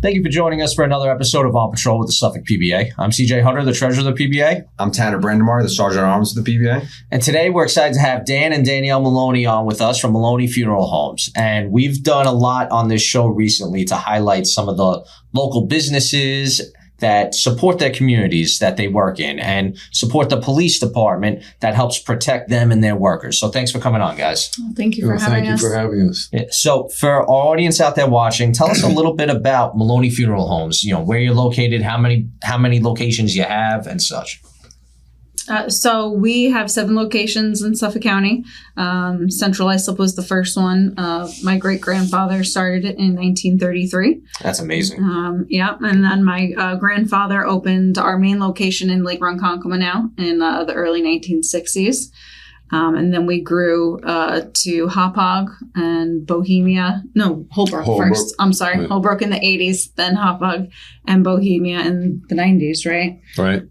Thank you for joining us for another episode of On Patrol with the Suffolk PBA. I'm CJ Hunter, the treasurer of the PBA. I'm Tanner Brandemar, the sergeant at arms of the PBA. And today we're excited to have Dan and Danielle Moloney on with us from Moloney Funeral Homes. And we've done a lot on this show recently to highlight some of the local businesses that support their communities that they work in and support the police department that helps protect them and their workers. So thanks for coming on, guys. Well, thank you for having us. Thank you for having us. Yeah, so for our audience out there watching, tell us a little bit about Moloney Funeral Homes, where you're located, how many locations you have and such. So we have 7 locations in Suffolk County. Central Islip was the first one. My great-grandfather started it in 1933. That's amazing. And then my grandfather opened our main location in Lake Ronkonkoma now in the early 1960s. And then we grew to Hauppauge and Bohemia. No, Holbrook first. I'm sorry. Right. Holbrook in the 80s, then Hauppauge and Bohemia in the 90s, right? Right.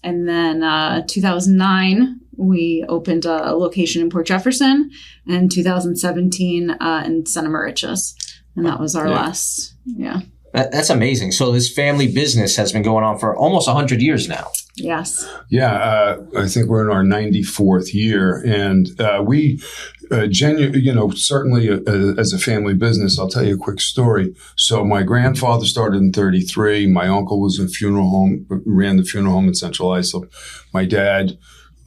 And then 2009, we opened a location in Port Jefferson, and 2017 in Santa Mauritius. And that was our last, That's amazing. So this family business has been going on for almost 100 years now. Yes. Yeah, I think we're in our 94th year. And we certainly as a family business, I'll tell you a quick story. So my grandfather started in 33. My uncle was a funeral home, ran the funeral home in Central Islip. My dad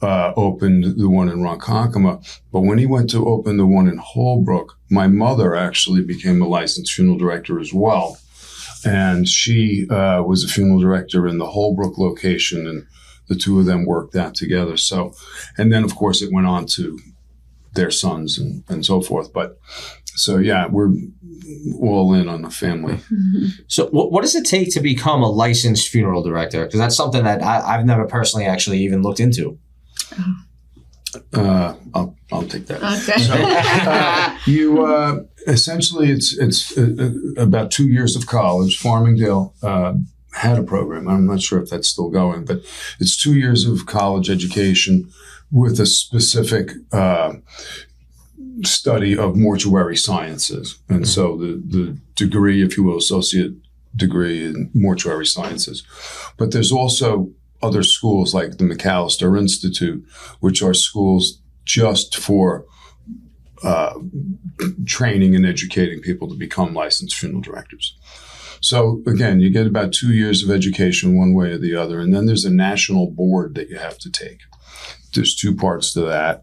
opened the one in Ronkonkoma. But when he went to open the one in Holbrook, my mother actually became a licensed funeral director as well. And she was a funeral director in the Holbrook location, and the two of them worked that together. So, and then of course it went on to their sons and so forth. But so, yeah, we're all in on the family. Mm-hmm. So what does it take to become a licensed funeral director? Because that's something that I've never personally actually even looked into. I'll take that. Okay. So, you essentially it's about 2 years of college. Farmingdale had a program. I'm not sure if that's still going, but it's 2 years of college education with a specific study of mortuary sciences, and so the degree, if you will, associate degree in mortuary sciences. But there's also other schools like the McAllister Institute, which are schools just for training and educating people to become licensed funeral directors. So again, you get about 2 years of education one way or the other, and then there's a national board that you have to take. There's 2 parts to that.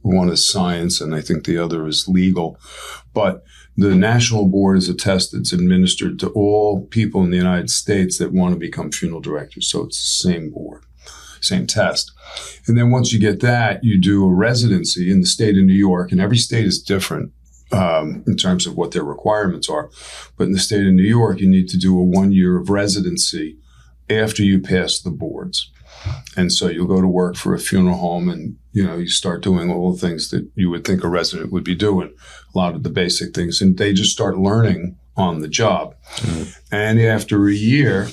One is science, and I think the other is legal. But the national board is a test that's administered to all people in the United States that want to become funeral directors. So it's the same board, same test. And then once you get that, you do a residency in the state of New York, and every state is different in terms of what their requirements are. But in the state of New York, you need to do a 1 year of residency after you pass the boards. And so you'll go to work for a funeral home, and you start doing all the things that you would think a resident would be doing, a lot of the basic things, and they just start learning on the job. Mm-hmm. And after a year,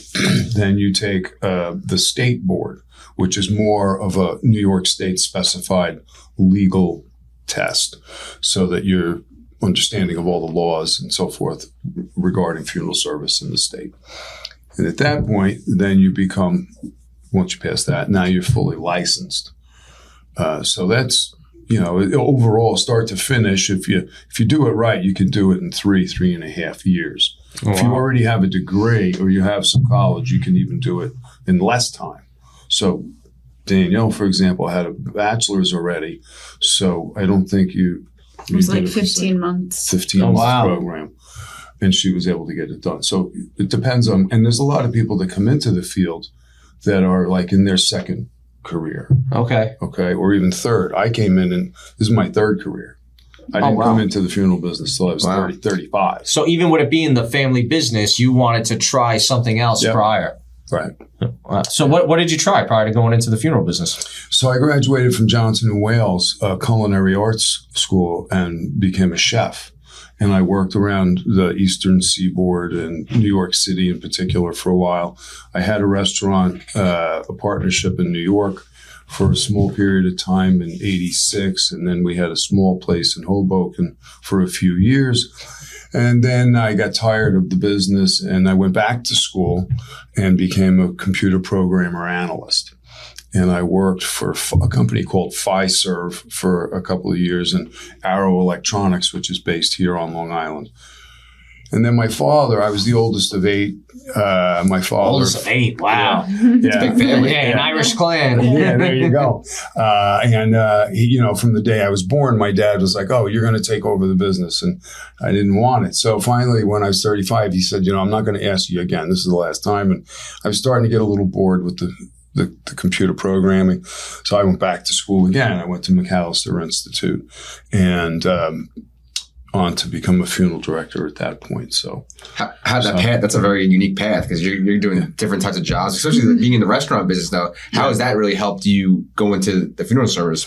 then you take the state board, which is more of a New York State specified legal test, so that you're understanding of all the laws and so forth regarding funeral service in the state. And at that point, then you become, once you pass that, now you're fully licensed. So that's, overall, start to finish, if you do it right, you can do it in 3.5 years. Oh, wow. If you already have a degree or you have some college, you can even do it in less time. So Danielle, for example, had a bachelor's already. So I don't think it was like 15 months. 15 months program. And she was able to get it done. So it depends on, and there's a lot of people that come into the field that are like in their second career. Okay. Or even third. I came in and this is my third career. I didn't come into the funeral business till I was 35. So even with it being the family business, you wanted to try something else prior. Right. So what did you try prior to going into the funeral business? So I graduated from Johnson & Wales Culinary Arts School and became a chef. And I worked around the Eastern Seaboard and New York City in particular for a while. I had a restaurant, a partnership in New York for a small period of time in '86. And then we had a small place in Hoboken for a few years. And then I got tired of the business and I went back to school and became a computer programmer analyst. And I worked for a company called Fiserv for a couple of years in Arrow Electronics, which is based here on Long Island. And then my father, I was the oldest of 8. My father. Oldest of 8, wow. Yeah. Big family. Yeah, an Irish clan. Yeah, there you go. From the day I was born, my dad was like, "Oh, you're going to take over the business," and I didn't want it. So finally, when I was 35, he said, "I'm not going to ask you again. This is the last time." And I was starting to get a little bored with the computer programming, so I went back to school again. I went to McAllister Institute, and on to become a funeral director at that point. So how'd that path? That's a very unique path because you're doing different types of jobs, especially being in the restaurant business now. How has that really helped you go into the funeral service?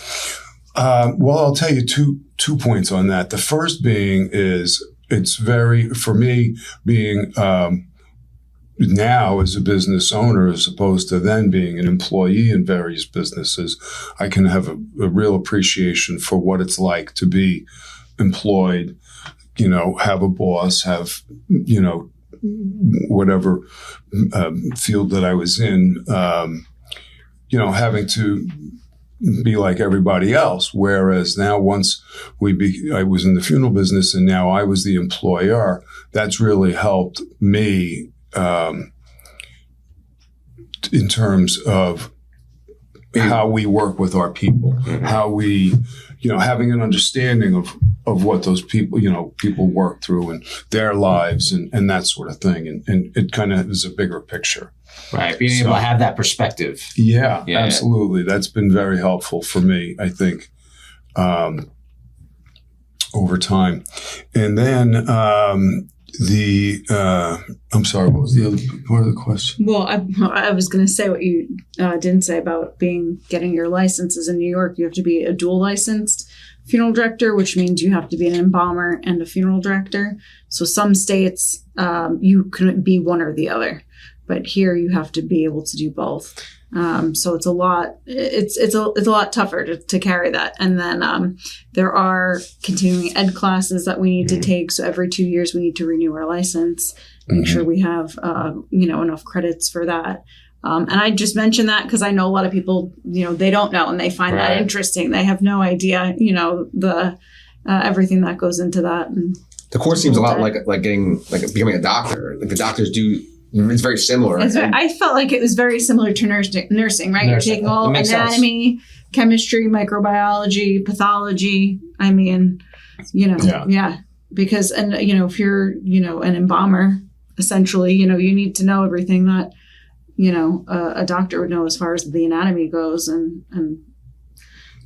Well, I'll tell you two points on that. The first being is it's very, for me, being now as a business owner as opposed to then being an employee in various businesses, I can have a real appreciation for what it's like to be employed, have a boss, have, whatever field that I was in, having to be like everybody else. Whereas now once I was in the funeral business and now I was the employer, that's really helped me in terms of how we work with our people, how we, having an understanding of what those people, people work through and their lives and that sort of thing. And it kind of is a bigger picture. Right. Being able to have that perspective. Yeah, absolutely. That's been very helpful for me, I think, over time. And then I'm sorry, what was the other part of the question? Well, I was going to say what you didn't say about getting your licenses in New York. You have to be a dual licensed funeral director, which means you have to be an embalmer and a funeral director. So some states you couldn't be one or the other, but here you have to be able to do both. So it's a lot. It's a lot tougher to carry that. And then there are continuing ed classes that we need to take. So every 2 years we need to renew our license, make sure we have enough credits for that. And I just mentioned that because I know a lot of people, they don't know and they find that interesting. They have no idea, the everything that goes into that. And the course seems a lot like becoming a doctor. Like the doctors do. It's very similar. I felt like it was very similar to nursing, right? You're taking all anatomy, chemistry, microbiology, pathology. I mean, because, if you're, an embalmer, essentially, you need to know everything that, a doctor would know as far as the anatomy goes. And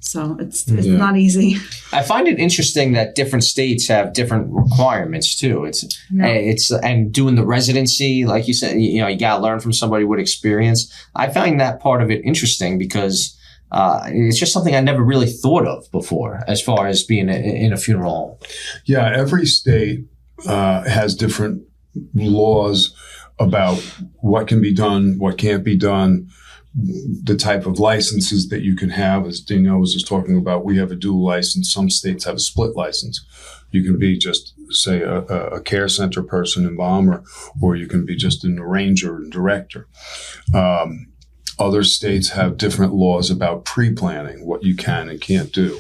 so it's not easy. I find it interesting that different states have different requirements too. And doing the residency, like you said, you got to learn from somebody with experience. I find that part of it interesting because it's just something I never really thought of before as far as being in a funeral home. Yeah, every state has different laws about what can be done, what can't be done, the type of licenses that you can have. As Danielle was just talking about, we have a dual license. Some states have a split license. You can be just, say, a care center person, embalmer, or you can be just an arranger and director. Other states have different laws about pre-planning, what you can and can't do,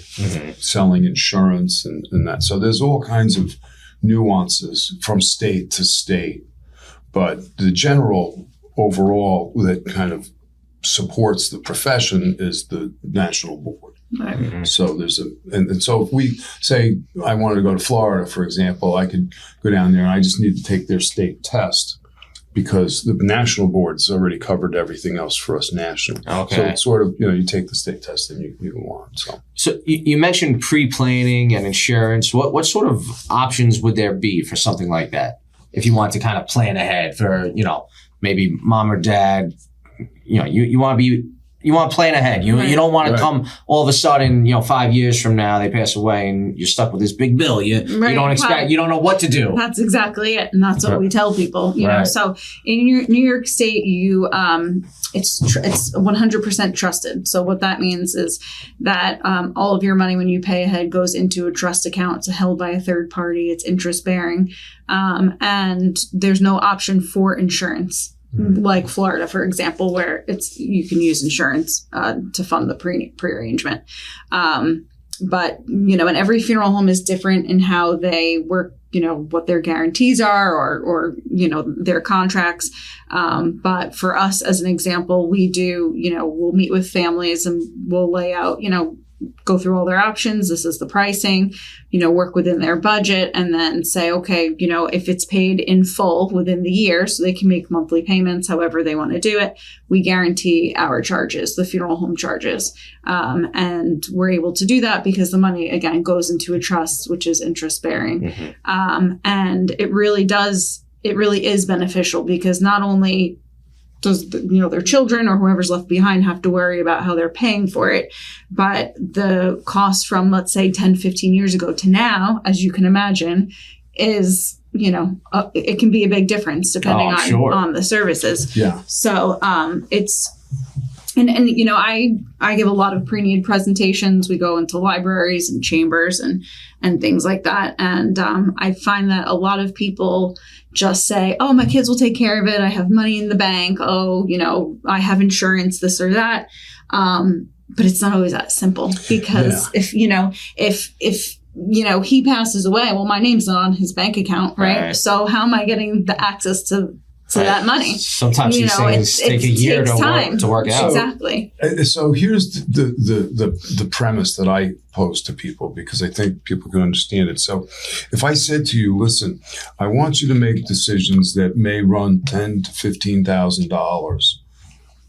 selling insurance and that. So there's all kinds of nuances from state to state. But the general overall that kind of supports the profession is the national board. Right. So there's and so if we say I wanted to go to Florida, for example, I could go down there and I just need to take their state test because the national board's already covered everything else for us nationally. Okay. So it's sort of, you take the state test and you go on. So you mentioned pre-planning and insurance. What sort of options would there be for something like that? If you want to kind of plan ahead for, maybe mom or dad, you want to be you want to plan ahead. You don't want to come all of a sudden, 5 years from now they pass away and you're stuck with this big bill. You don't expect, you don't know what to do. That's exactly it, and that's what we tell people. You know, so in New York State, it's 100% trusted. So what that means is that all of your money when you pay ahead goes into a trust account. It's held by a third party. It's interest bearing, and there's no option for insurance. Like Florida, for example, where you can use insurance to fund the pre-arrangement. But, and every funeral home is different in how they work, what their guarantees are or their contracts. But for us, as an example, we do, we'll meet with families and we'll lay out, go through all their options. This is the pricing, work within their budget, and then say, okay, if it's paid in full within the year, so they can make monthly payments, however they want to do it, we guarantee our charges, the funeral home charges. And we're able to do that because the money, again, goes into a trust, which is interest bearing. And it really is beneficial because not only does their children or whoever's left behind have to worry about how they're paying for it, but the cost from, let's say, 10, 15 years ago to now, as you can imagine, is, it can be a big difference depending on the services. Yeah. So it's, and I give a lot of pre-need presentations. We go into libraries and chambers and things like that. And I find that a lot of people just say, oh, my kids will take care of it. I have money in the bank. Oh, I have insurance, this or that. But it's not always that simple because if he passes away, well, my name's not on his bank account, right? So how am I getting the access to that money? Sometimes these things take a year to work out. Exactly. So here's the premise that I pose to people because I think people can understand it. So if I said to you, listen, I want you to make decisions that may run $10,000 to $15,000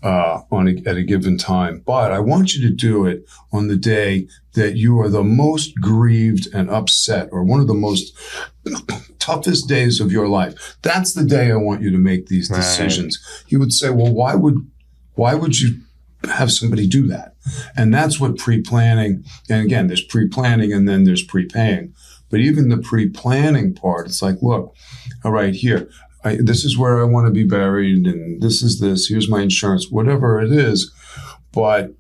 at a given time, but I want you to do it on the day that you are the most grieved and upset, or one of the most toughest days of your life. That's the day I want you to make these decisions. You would say, well, why would you have somebody do that? And that's what pre-planning, and again, there's pre-planning and then there's prepaying. But even the pre-planning part, it's like, look, all right, here, this is where I want to be buried, and this is this, here's my insurance, whatever it is. But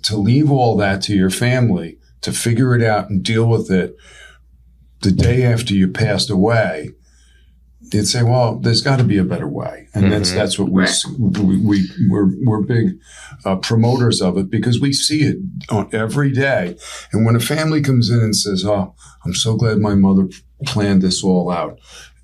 to leave all that to your family, to figure it out and deal with it the day after you passed away, they'd say, well, there's got to be a better way. And that's what we're big promoters of it because we see it every day. And when a family comes in and says, oh, I'm so glad my mother planned this all out,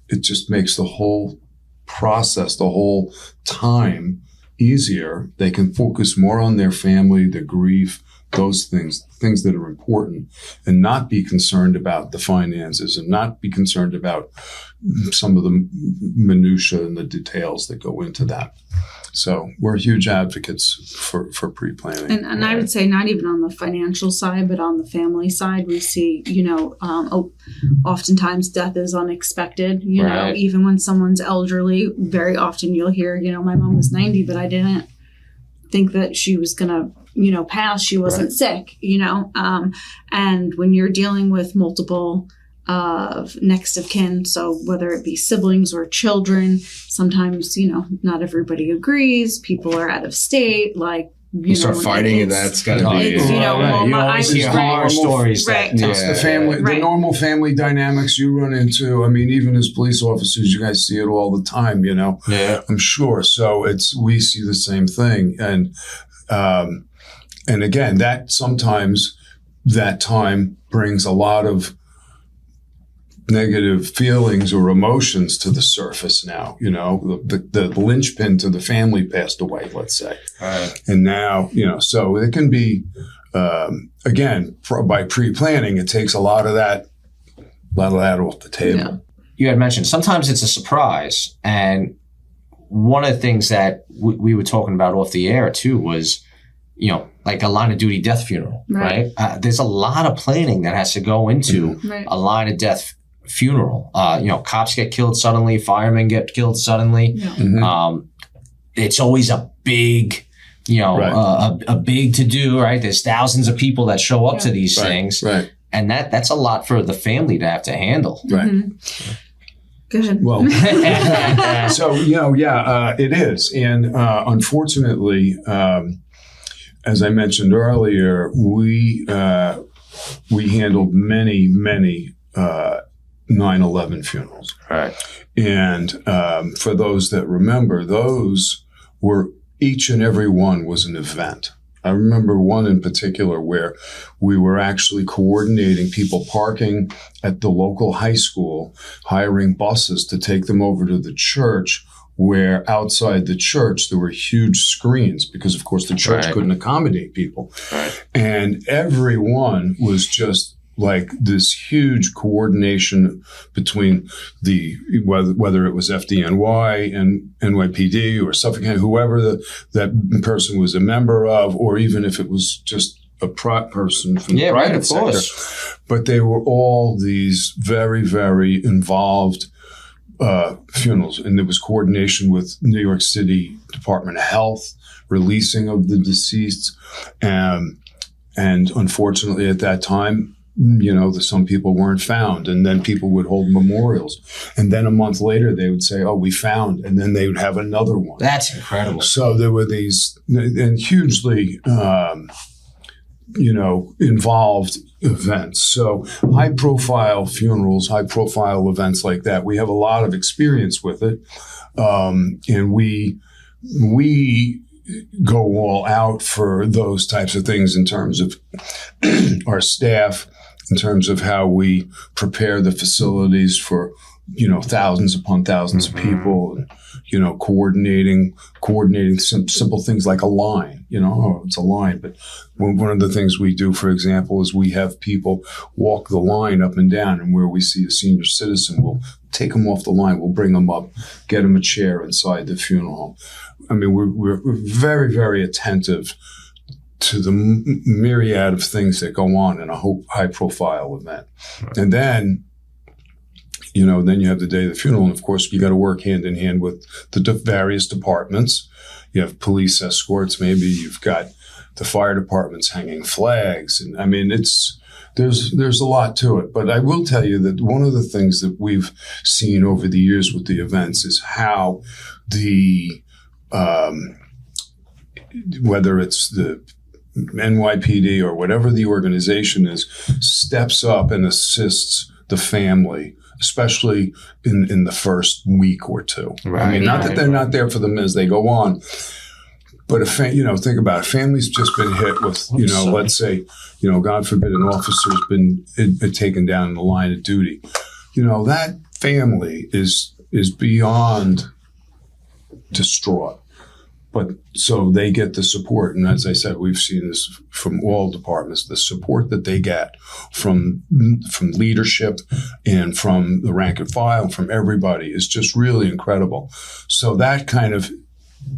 it just makes the whole process, the whole time easier. They can focus more on their family, their grief, those things that are important, and not be concerned about the finances and not be concerned about some of the minutia and the details that go into that. So we're huge advocates for pre-planning. And I would say not even on the financial side, but on the family side, we see, oftentimes death is unexpected. Even when someone's elderly, very often you'll hear, my mom was 90, but I didn't think that she was going to, pass. She wasn't sick, and when you're dealing with multiple next of kin, so whether it be siblings or children, sometimes, not everybody agrees. People are out of state, you start fighting, and that's got to be. You always hear horror stories. It's the family, the normal family dynamics you run into. I mean, even as police officers, you guys see it all the time. Yeah, I'm sure. So we see the same thing, and again, that sometimes that time brings a lot of negative feelings or emotions to the surface now. The linchpin to the family passed away, let's say. And now, so it can be, again, by pre-planning, it takes a lot of that off the table. Yeah. You had mentioned sometimes it's a surprise. And one of the things that we were talking about off the air too was, like a line of duty death funeral, right? There's a lot of planning that has to go into a line of death funeral. Cops get killed suddenly, firemen get killed suddenly. It's always a big Right. a big to do, right? There's thousands of people that show up to these things. Right. And that's a lot for the family to have to handle. Right. Mm-hmm. Good. Well, so, it is. And unfortunately, as I mentioned earlier, we handled many 9/11 funerals. Right. And for those that remember, those were, each and every one was an event. I remember one in particular where we were actually coordinating people parking at the local high school, hiring buses to take them over to the church, where outside the church there were huge screens because, of course, the church couldn't accommodate people. Right. And everyone was just like this huge coordination between whether it was FDNY and NYPD or Suffolk, whoever that person was a member of, or even if it was just a person from the private sector. But they were all these very, very involved funerals, and there was coordination with New York City Department of Health, releasing of the deceased, and unfortunately at that time, some people weren't found, and then people would hold memorials, and then a month later they would say, "Oh, we found," and then they would have another one. That's incredible. So there were these and hugely, involved events. So high-profile funerals, high-profile events like that, we have a lot of experience with it, and we go all out for those types of things in terms of our staff, in terms of how we prepare the facilities for, thousands upon thousands of people, coordinating simple things like a line, it's a line. But one of the things we do, for example, is we have people walk the line up and down, and where we see a senior citizen, we'll take them off the line, we'll bring them up, get them a chair inside the funeral home. I mean, we're very, very attentive to the myriad of things that go on in a high-profile event. Right. And then, then you have the day of the funeral, and of course, you got to work hand in hand with the various departments. You have police escorts, maybe you've got the fire departments hanging flags, and I mean, there's a lot to it. But I will tell you that one of the things that we've seen over the years with the events is how the whether it's the NYPD or whatever the organization is, steps up and assists the family, especially in the first week or two. Right. I mean, not that they're not there for them as they go on, but think about it. Family's just been hit with, let's say, God forbid, an officer's been taken down in the line of duty. That family is beyond distraught. But so they get the support. And as I said, we've seen this from all departments, the support that they get from leadership and from the rank and file and from everybody is just really incredible. So that kind of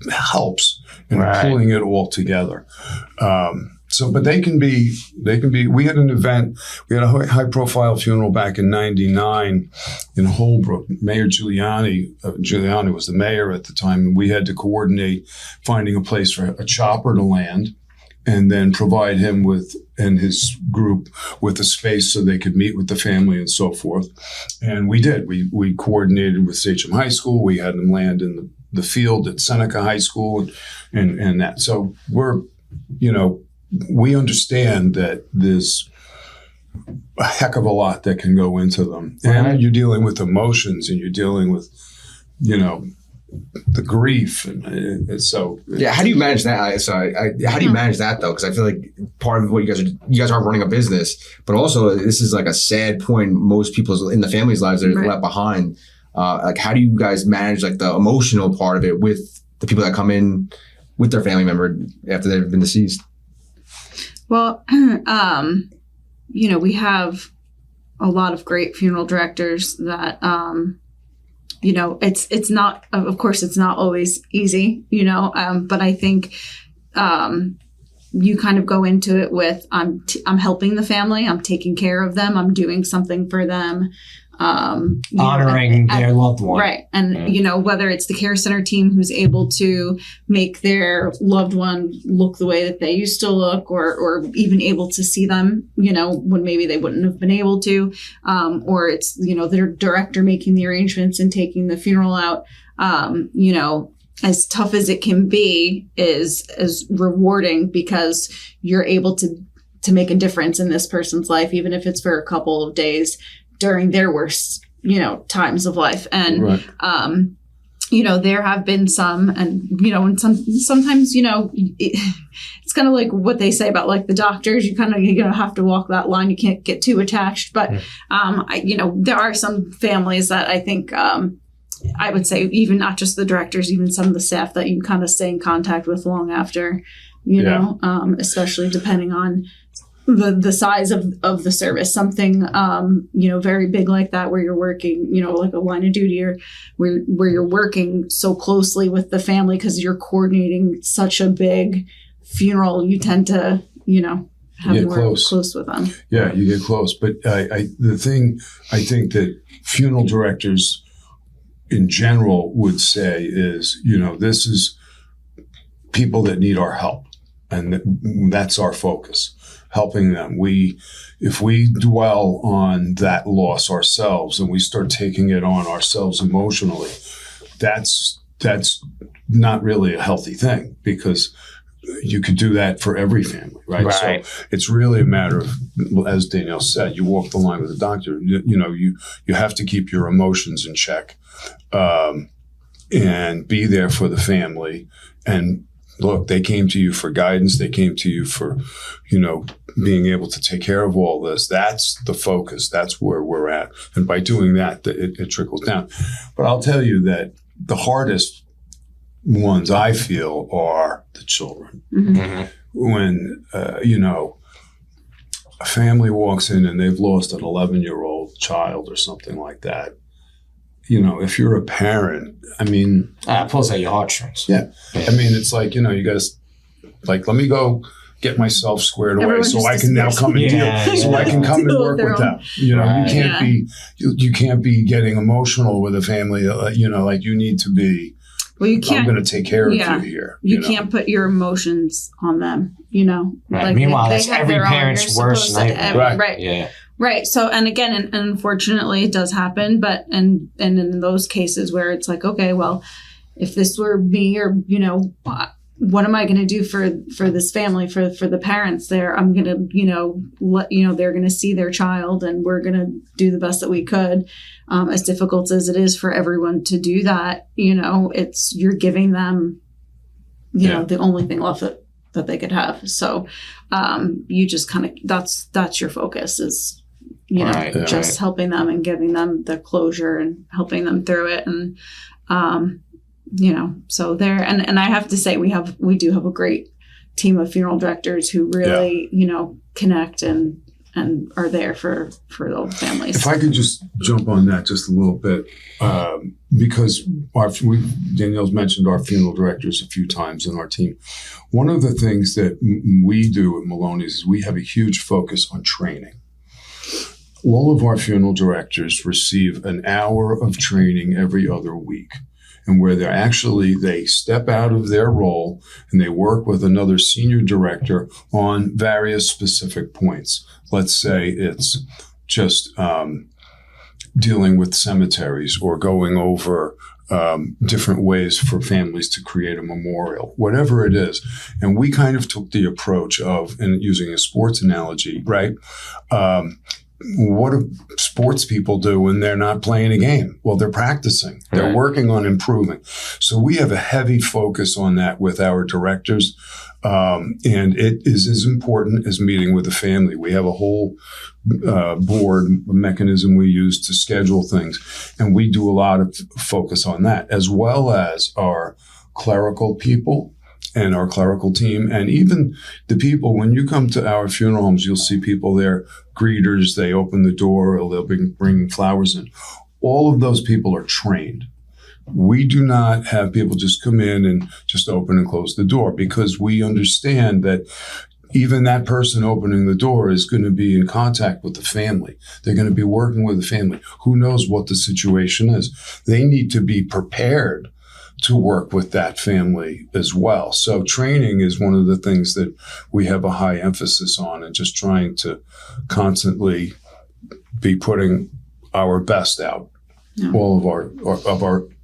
helps in pulling it all together. But they can be, we had an event, we had a high profile funeral back in 99 in Holbrook. Mayor Giuliani was the mayor at the time, and we had to coordinate finding a place for a chopper to land and then provide him and his group with a space so they could meet with the family and so forth. And we did. We coordinated with Sachem High School. We had them land in the field at Seneca High School and that. So we're, we understand that there's a heck of a lot that can go into them. And you're dealing with emotions, and you're dealing with, the grief. And so. Yeah, how do you manage that? How do you manage that, though? Because I feel like part of what you guys are running a business, but also this is like a sad point. Most people in the family's lives are left behind. How do you guys manage like the emotional part of it with the people that come in with their family member after they've been deceased? Well, we have a lot of great funeral directors that, it's not, of course, it's not always easy, but I think you kind of go into it with, I'm helping the family, I'm taking care of them, I'm doing something for them. Honoring their loved one. Right. And, whether it's the care center team who's able to make their loved one look the way that they used to look, or even able to see them, when maybe they wouldn't have been able to, or it's, their director making the arrangements and taking the funeral out, as tough as it can be is as rewarding, because you're able to make a difference in this person's life, even if it's for a couple of days during their worst, times of life. And, right. There have been some, and, and sometimes, it's kind of like what they say about like the doctors, you kind of, have to walk that line. You can't get too attached, but, there are some families that I think, I would say even not just the directors, even some of the staff that you kind of stay in contact with long after, especially depending on the size of the service. Something, very big like that, where you're working, like a line of duty, or where you're working so closely with the family because you're coordinating such a big funeral, you tend to, have get more close with them. Yeah, you get close. But the thing I think that funeral directors in general would say is, this is people that need our help. And that's our focus, helping them. If we dwell on that loss ourselves and we start taking it on ourselves emotionally, that's not really a healthy thing, because you could do that for every family, right? So it's really a matter of, as Danielle said, you walk the line with the doctor. You have to keep your emotions in check, and be there for the family. And look, they came to you for guidance. They came to you for, being able to take care of all this. That's the focus. That's where we're at. And by doing that, it trickles down. But I'll tell you that the hardest ones I feel are the children. Mm-hmm. When, a family walks in and they've lost an 11-year-old child or something like that. If you're a parent, pulls at your heartstrings. Yeah. It's like, you got to, like, let me go get myself squared away. Everyone so I can now come and deal. So I can come and work with them. You can't be getting emotional with a family. Like you need to be. Well, you can't. I'm going to take care of you here. You can't put your emotions on them. Right. Like Meanwhile, they that's have every their own. parent's worst nightmare. Right. Yeah. Right. So, and again, and unfortunately it does happen, but, and in those cases where it's like, okay, well, if this were me, or, what am I going to do for this family, for the parents there? I'm going to, they're going to see their child, and we're going to do the best that we could. As difficult as it is for everyone to do that, you're giving them, the only thing left that they could have. So, you just kind of, that's your focus is, just helping them and giving them the closure and helping them through it. And, so there, and I have to say, we do have a great team of funeral directors who really, connect and are there for the families. If I could just jump on that just a little bit, because Danielle's mentioned our funeral directors a few times in our team. One of the things that we do at Moloney's is we have a huge focus on training. All of our funeral directors receive an hour of training every other week, and where they step out of their role and they work with another senior director on various specific points. Let's say it's just dealing with cemeteries, or going over different ways for families to create a memorial, whatever it is. And we kind of took the approach of, and using a sports analogy, right? What do sports people do when they're not playing a game? Well, they're practicing. They're working on improving. So we have a heavy focus on that with our directors. And it is as important as meeting with the family. We have a whole board mechanism we use to schedule things. And we do a lot of focus on that, as well as our clerical people and our clerical team. And even the people, when you come to our funeral homes, you'll see people there, greeters, they open the door, or they'll be bringing flowers in. All of those people are trained. we do not have people just come in and just open and close the door, because we understand that even that person opening the door is going to be in contact with the family. They're going to be working with the family. Who knows what the situation is? They need to be prepared to work with that family as well. So training is one of the things that we have a high emphasis on, and just trying to constantly be putting our best out, all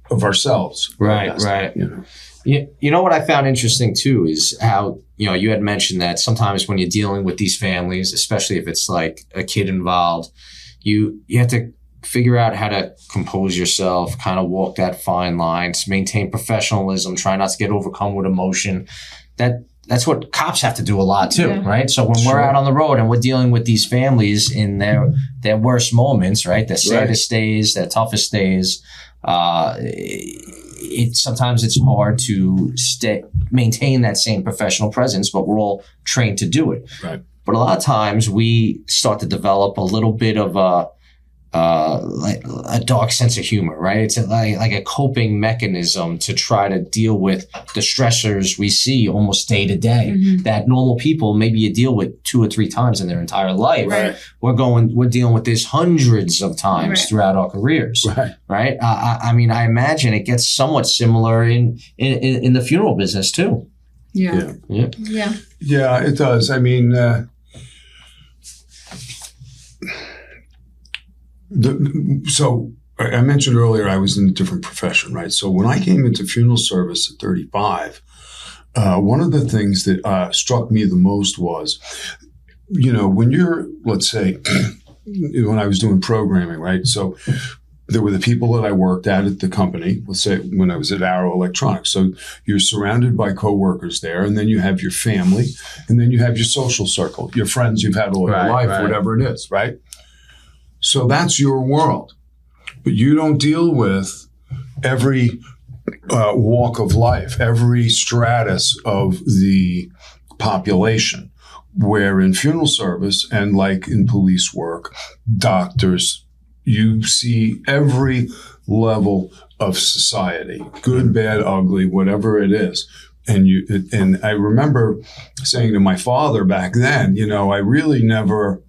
of ourselves. Right, right. You know what I found interesting too is how, you had mentioned that sometimes when you're dealing with these families, especially if it's like a kid involved, you have to figure out how to compose yourself, kind of walk that fine line, maintain professionalism, try not to get overcome with emotion. That's what cops have to do a lot too, right? So when we're out on the road and we're dealing with these families in their worst moments, right? Their saddest days, their toughest days, sometimes it's hard to maintain that same professional presence, but we're all trained to do it. Right. But a lot of times we start to develop a little bit of like a dark sense of humor, right? It's like a coping mechanism to try to deal with the stressors we see almost day to day that normal people maybe you deal with 2 or 3 times in their entire life. Right. We're dealing with this hundreds of times throughout our careers, right? I mean, I imagine it gets somewhat similar in the funeral business too. Yeah, it does. I mean, so I mentioned earlier I was in a different profession, right? So when I came into funeral service at 35, one of the things that struck me the most was, when you're, let's say, when I was doing programming, right? So there were the people that I worked at the company, let's say when I was at Arrow Electronics. So you're surrounded by coworkers there, and then you have your family, and then you have your social circle, your friends you've had all your life, whatever it is, right? So that's your world. But you don't deal with every walk of life, every stratus of the population, where in funeral service and like in police work, doctors, you see every level of society, good, bad, ugly, whatever it is. And I remember saying to my father back then, I really never,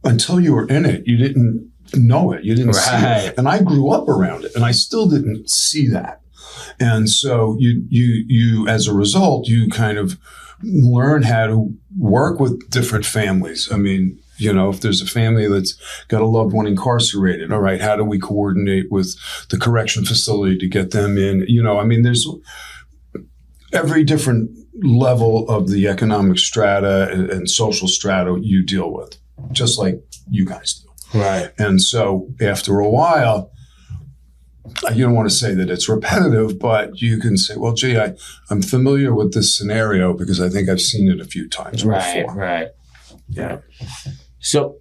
until you were in it, you didn't know it. You didn't see it. And I grew up around it, and I still didn't see that. And so you as a result, you kind of learn how to work with different families. I mean, if there's a family that's got a loved one incarcerated, all right, how do we coordinate with the correction facility to get them in? I mean, there's every different level of the economic strata and social strata you deal with, just like you guys do. Right. And so after a while, you don't want to say that it's repetitive, but you can say, well, gee, I'm familiar with this scenario because I think I've seen it a few times before. Right. Yeah. So,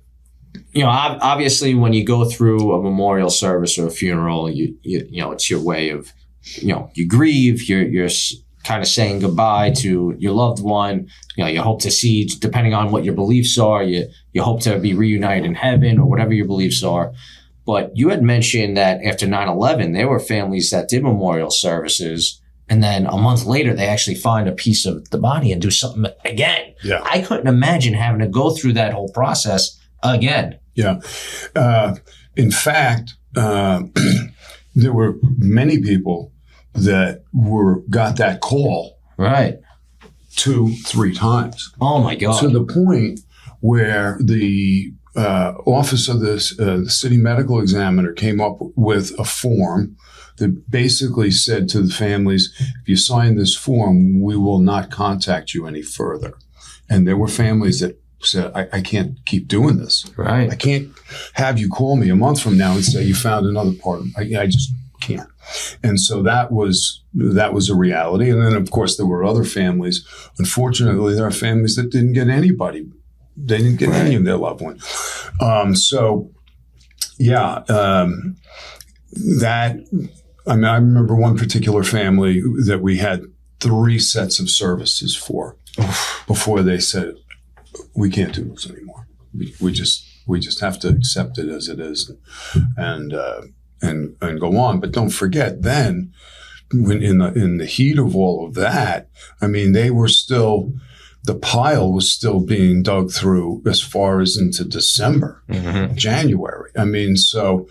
obviously when you go through a memorial service or a funeral, you it's your way of, you grieve, you're kind of saying goodbye to your loved one. You hope to see, depending on what your beliefs are, you hope to be reunited in heaven or whatever your beliefs are. But you had mentioned that after 9/11, there were families that did memorial services, and then a month later, they actually find a piece of the body and do something again. Yeah. I couldn't imagine having to go through that whole process again. Yeah. In fact, there were many people that got that call Right. 2-3 times. Oh my God. To the point where the office of the city medical examiner came up with a form that basically said to the families, if you sign this form, we will not contact you any further. And there were families that said, I can't keep doing this. Right. I can't have you call me a month from now and say you found another part of me. I just can't. And so that was a reality. And then, of course, there were other families. Unfortunately, there are families that didn't get anybody. They didn't get any of their loved one. I remember one particular family that we had 3 sets of services for before they said, we can't do this anymore. We just have to accept it as it is. And and go on. But don't forget, then when in the heat of all of that, I mean, the pile was still being dug through as far as into December, January. I mean, so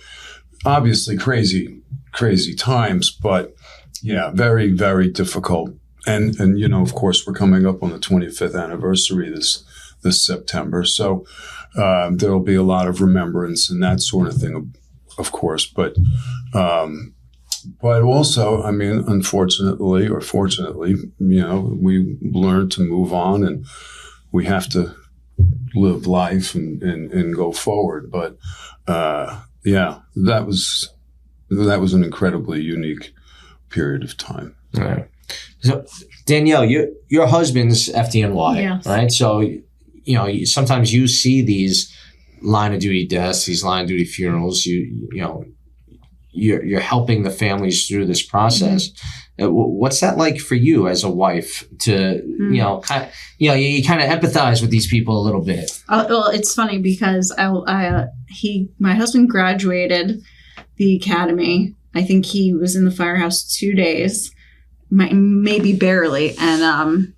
obviously crazy times, but yeah, very, very difficult. And of course, we're coming up on the 25th anniversary this September. So there'll be a lot of remembrance and that sort of thing, of course. But also, I mean, unfortunately or fortunately, we learned to move on, and we have to live life and go forward. But yeah, that was an incredibly unique period of time. Right. So Danielle, your husband's FDNY, yes. right? So sometimes you see these line of duty deaths, these line of duty funerals. You're helping the families through this process. What's that like for you as a wife to you kind of empathize with these people a little bit? Well, it's funny because my husband graduated the academy. I think he was in the firehouse 2 days, maybe barely, and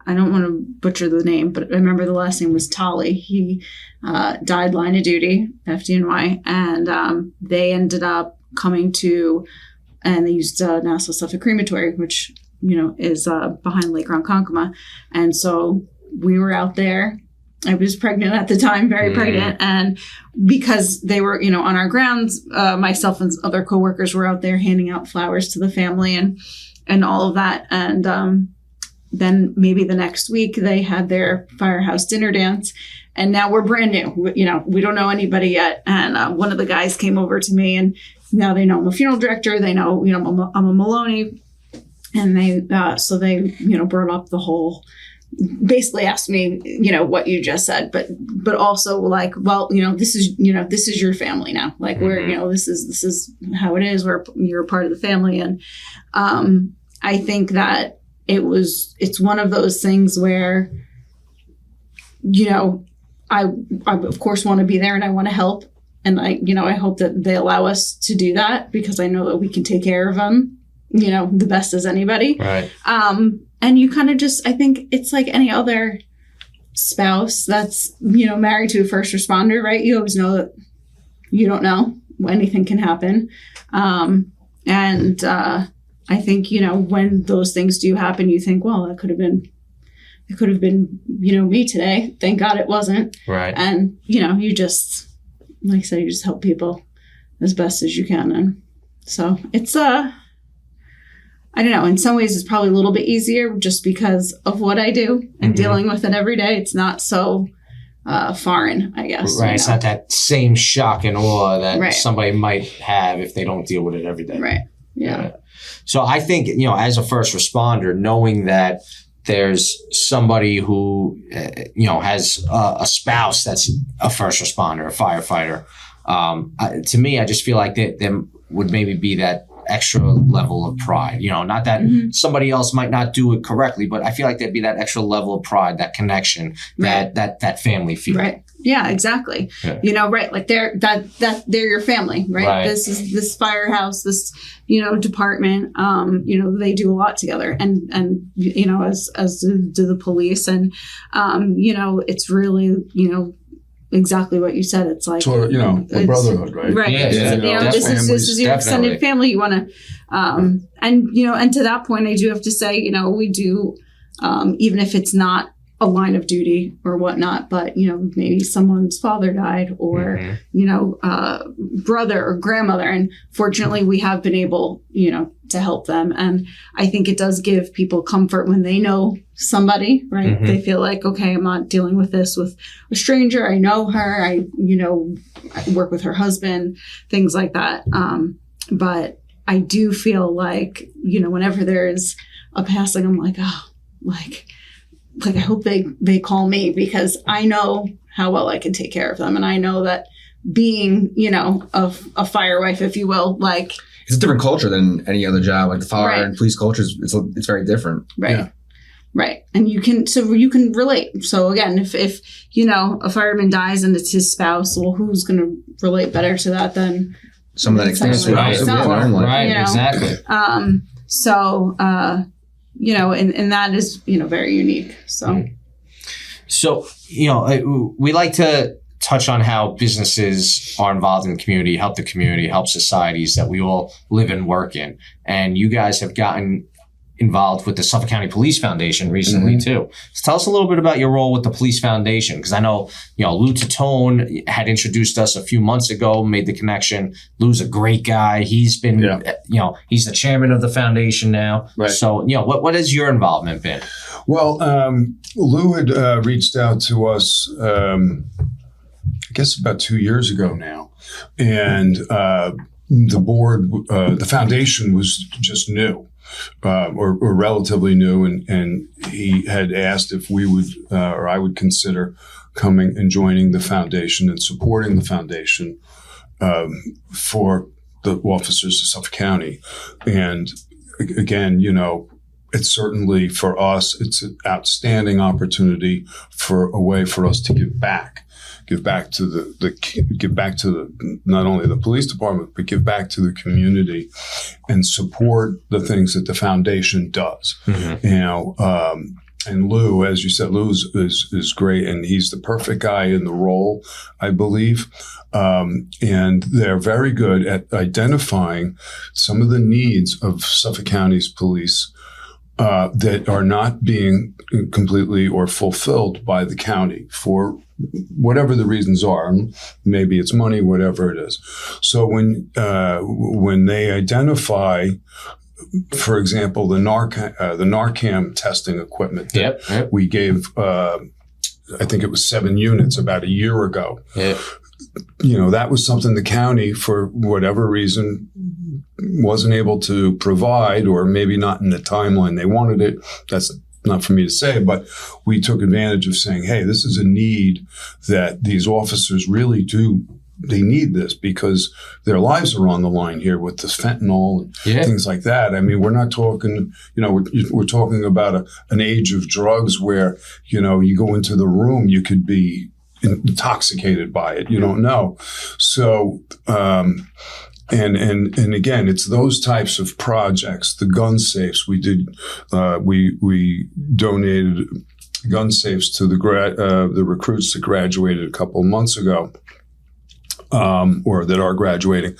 I don't want to butcher the name, but I remember the last name was Tolley. He died line of duty, FDNY, and they ended up coming to, and they used Nassau Suffolk Crematory, which, is behind Lake Ronkonkoma. And so we were out there. I was pregnant at the time, very pregnant. And because they were, on our grounds, myself and other coworkers were out there handing out flowers to the family and all of that. And then maybe the next week they had their firehouse dinner dance, and now we're brand new. We don't know anybody yet. And one of the guys came over to me, and now they know I'm a funeral director. They know, I'm a Moloney, and they brought up the whole, basically asked me, what you just said, but also like, well, this is your family now. Like we're, this is how it is. You're a part of the family, and I think that it's one of those things where, I of course want to be there and I want to help. And I hope that they allow us to do that, because I know that we can take care of them, the best as anybody. Right. And you kind of I think it's like any other spouse that's, married to a first responder, right? You always know that you don't know when anything can happen. I think, when those things do happen, you think, well, it could have been, me today. Thank God it wasn't. Right. And, you just, like I said, you just help people as best as you can. And so it's, I don't know, in some ways it's probably a little bit easier just because of what I do and dealing with it every day. It's not so foreign, I guess. Right. It's not that same shock and awe that right. somebody might have if they don't deal with it every day. Right. Yeah. So I think, as a first responder, knowing that there's somebody who, has a spouse that's a first responder, a firefighter, to me, I just feel like there would maybe be that extra level of pride. Not that somebody else might not do it correctly, but I feel like there'd be that extra level of pride, that connection, right. that family feel. Right. Yeah, exactly. Yeah. Right. Like they're your family, right? This firehouse, this, department, they do a lot together, and as do the police, and it's really, exactly what you said. It's like, sort of, a brotherhood, right? Right. Yeah. This is your extended family. You want to, and to that point, I do have to say, we do, even if it's not a line of duty or whatnot, but maybe someone's father died, or brother or grandmother, and fortunately we have been able to help them. And I think it does give people comfort when they know somebody, right? They feel like, okay, I'm not dealing with this with a stranger. I know her. I work with her husband, things like that. But I do feel like whenever there's a passing, I'm like, oh, like I hope they call me, because I know how well I can take care of them. And I know that being, a fire wife, if you will, like, it's a different culture than any other job. Like the fire right. and police culture it's very different. Right. Yeah. Right. And you can relate. So again, if a fireman dies and it's his spouse, well, who's going to relate better to that than some of that experience Right. in their own life. Right, You know? exactly. And that is, very unique. So, So, we like to touch on how businesses are involved in the community, help the community, help societies that we all live and work in. And you guys have gotten involved with the Suffolk County Police Foundation recently too. So tell us a little bit about your role with the Police Foundation, because I know, Lou Tatone had introduced us a few months ago, made the connection. Lou's a great guy. He's been, he's the chairman of the foundation now. Right. So, what has your involvement been? Well, Lou had reached out to us, I guess about 2 years ago now, and the board, the foundation was just new. Or relatively new, and he had asked if we would, or I would consider coming and joining the foundation and supporting the foundation for the officers of Suffolk County. And again, it's certainly for us, it's an outstanding opportunity for a way for us to give back to not only the police department, but give back to the community and support the things that the foundation does. And Lou, as you said, Lou is great, and he's the perfect guy in the role, I believe. And they're very good at identifying some of the needs of Suffolk County's police that are not being completely or fulfilled by the county for whatever the reasons are. Maybe it's money, whatever it is. So when they identify, for example, the Narcan testing equipment that we gave, I think it was 7 units about a year ago. Yep. That was something the county, for whatever reason, wasn't able to provide, or maybe not in the timeline they wanted it. That's not for me to say, but we took advantage of saying, hey, this is a need that these officers really do. They need this because their lives are on the line here with this fentanyl and things like that. I mean, we're not talking, we're talking about an age of drugs where, you go into the room, you could be intoxicated by it. You don't know. So, and again, it's those types of projects. The gun safes we did, we donated gun safes to the recruits that graduated a couple of months ago, or that are graduating,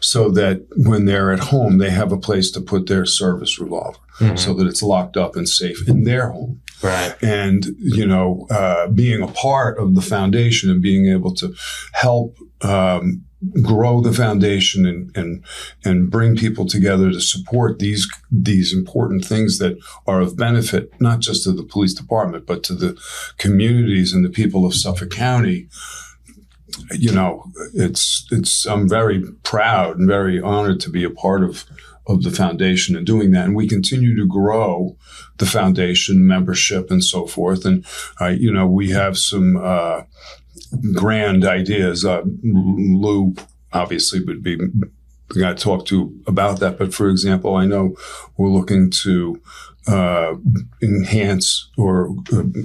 so that when they're at home, they have a place to put their service revolver, so that it's locked up and safe in their home. Right. And, being a part of the foundation and being able to help grow the foundation and bring people together to support these important things that are of benefit, not just to the police department, but to the communities and the people of Suffolk County. I'm very proud and very honored to be a part of the foundation and doing that. And we continue to grow the foundation membership and so forth. And, we have some grand ideas. Lou obviously would be the guy to talk to about that. But for example, I know we're looking to enhance or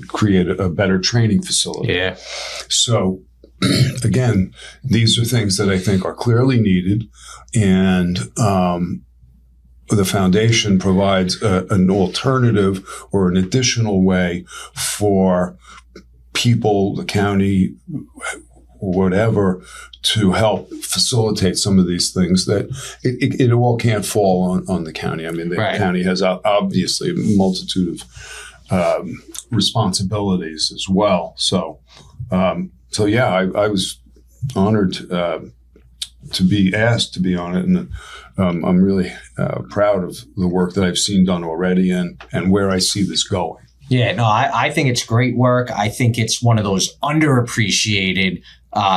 create a better training facility. Yeah. So again, these are things that I think are clearly needed, and the foundation provides an alternative or an additional way for people, the county, whatever, to help facilitate some of these things that it all can't fall on the county. I mean, the county has obviously a multitude of responsibilities as well. So yeah, I was honored to be asked to be on it, and I'm really proud of the work that I've seen done already and where I see this going. Yeah, no, I think it's great work. I think it's one of those underappreciated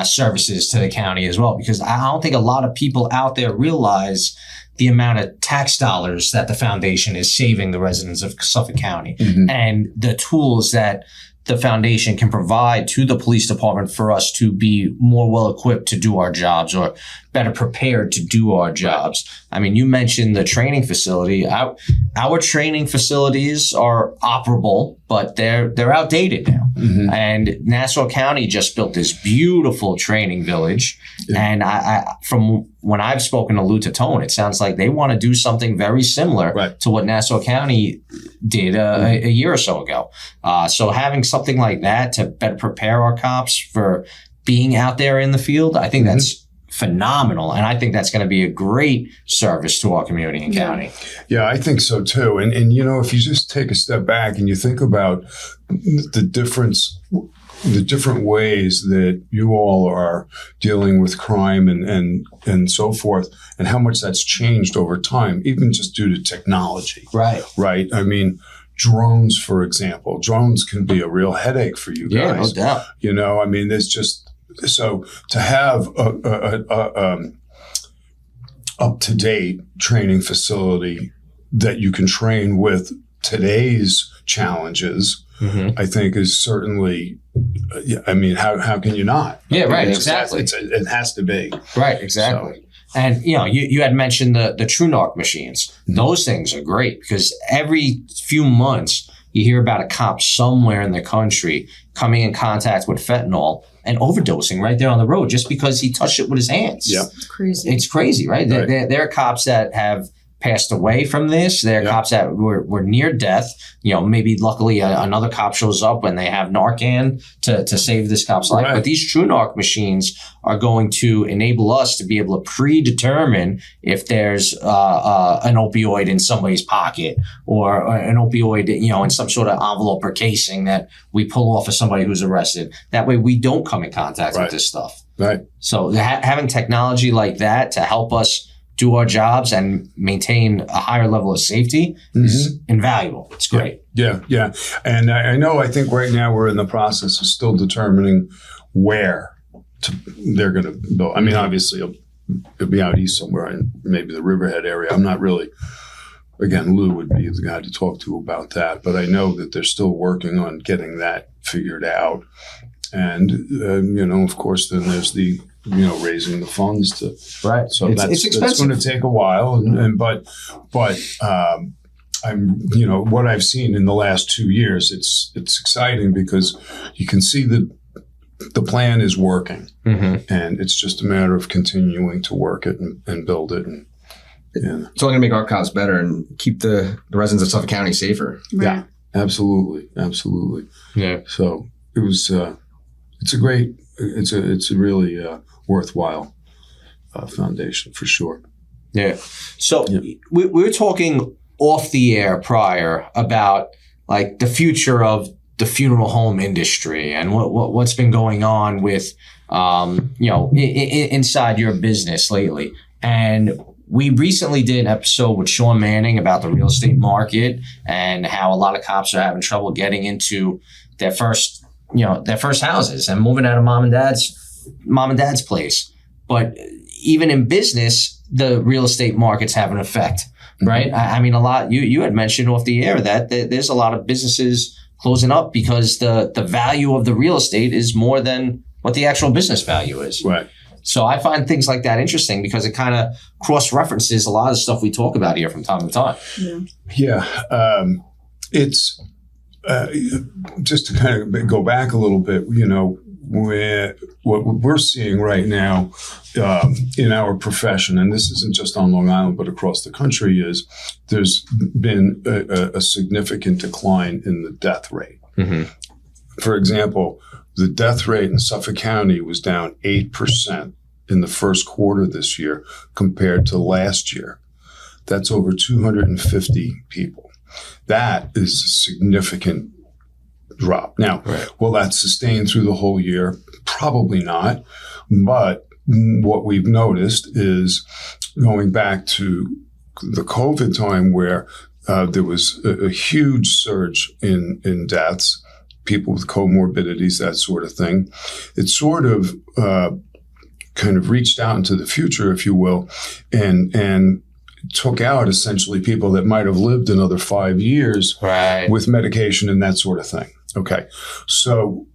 services to the county as well, because I don't think a lot of people out there realize the amount of tax dollars that the foundation is saving the residents of Suffolk County, and the tools that the foundation can provide to the police department for us to be more well equipped to do our jobs, or better prepared to do our jobs. I mean, you mentioned the training facility. Our training facilities are operable but they're outdated now. Mhm. And Nassau County just built this beautiful training village. Yeah. And I from when I've spoken to Lou Tatone, it sounds like they want to do something very similar Right. to what Nassau County did a year or so ago. So having something like that to better prepare our cops for being out there in the field, I think that's phenomenal. And I think that's going to be a great service to our community and county. Yeah, I think so too. And if you just take a step back and you think about the different ways that you all are dealing with crime and so forth, and how much that's changed over time, even just due to technology. Right. Right. I mean, drones, for example, drones can be a real headache for you Yeah, guys. no doubt. I mean, there's just, so to have a up-to-date training facility that you can train with today's challenges, Mm-hmm. I think is certainly, I mean, how can you not? Yeah, right, It's- exactly. It has to be. Right, exactly. And, you had mentioned the TrueNarc machines. Mhm. Those things are great because every few months you hear about a cop somewhere in the country coming in contact with fentanyl and overdosing right there on the road just because he touched it with his hands. Yeah. It's crazy. It's crazy, right? Right. There are cops that have passed away from this. There are Yeah. cops that were near death. Maybe luckily another cop shows up when they have Narcan to save this cop's life. Right. But these TrueNarc machines are going to enable us to be able to predetermine if there's an opioid in somebody's pocket or an opioid, in some sort of envelope or casing that we pull off of somebody who's arrested. That way we don't come in contact Right. with this stuff. Right. So having technology like that to help us do our jobs and maintain a higher level of safety is invaluable. It's great. Yeah. And I think right now we're in the process of still determining where they're going to build. I mean, obviously it'll be out east somewhere in maybe the Riverhead area. I'm not really, again, Lou would be the guy to talk to about that, but I know that they're still working on getting that figured out. And, of course, then there's the, raising the funds to, Right. so It's that's expensive. going to take a while. But I'm, what I've seen in the last 2 years, it's exciting because you can see that the plan is working, Mm-hmm. and it's just a matter of continuing to work it and build it. And It's only going to make our cops better and keep the residents of Suffolk County safer. Right. yeah, absolutely. Yeah. So it was, it's a really worthwhile foundation for sure. Yeah. So Yeah. we were talking off the air prior about like the future of the funeral home industry and what's been going on with, inside your business lately. And we recently did an episode with Sean Manning about the real estate market and how a lot of cops are having trouble getting into their first houses and moving out of mom and dad's place. But even in business, the real estate markets have an effect, right? I mean, a lot, you had mentioned off the air that there's a lot of businesses closing up because the value of the real estate is more than what the actual business value is. Right. So I find things like that interesting because it kind of cross-references a lot of stuff we talk about here from time to time. Yeah. Yeah. It's just to kind of go back a little bit, what we're seeing right now in our profession, and this isn't just on Long Island, but across the country, is there's been a significant decline in the death rate. Mm-hmm. For example, the death rate in Suffolk County was down 8% in the first quarter this year compared to last year. That's over 250 people. That is a significant drop. Now, Right. will that sustain through the whole year? Probably not. But what we've noticed is going back to the COVID time where there was a huge surge in deaths, people with comorbidities, that sort of thing. It sort of kind of reached out into the future, if you will, and took out essentially people that might have lived another 5 years Right. with medication and that sort of thing. Okay. So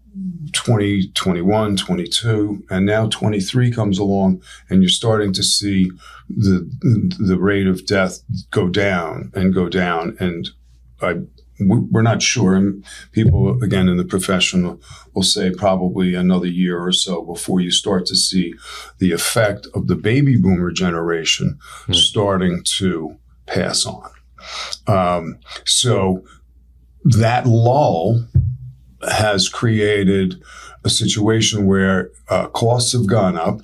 2021, 22, and now 23 comes along, and you're starting to see the rate of death go down. And we're not sure. And people, again, in the profession will say probably another year or so before you start to see the effect of the baby boomer generation starting to pass on. So that lull has created a situation where costs have gone up.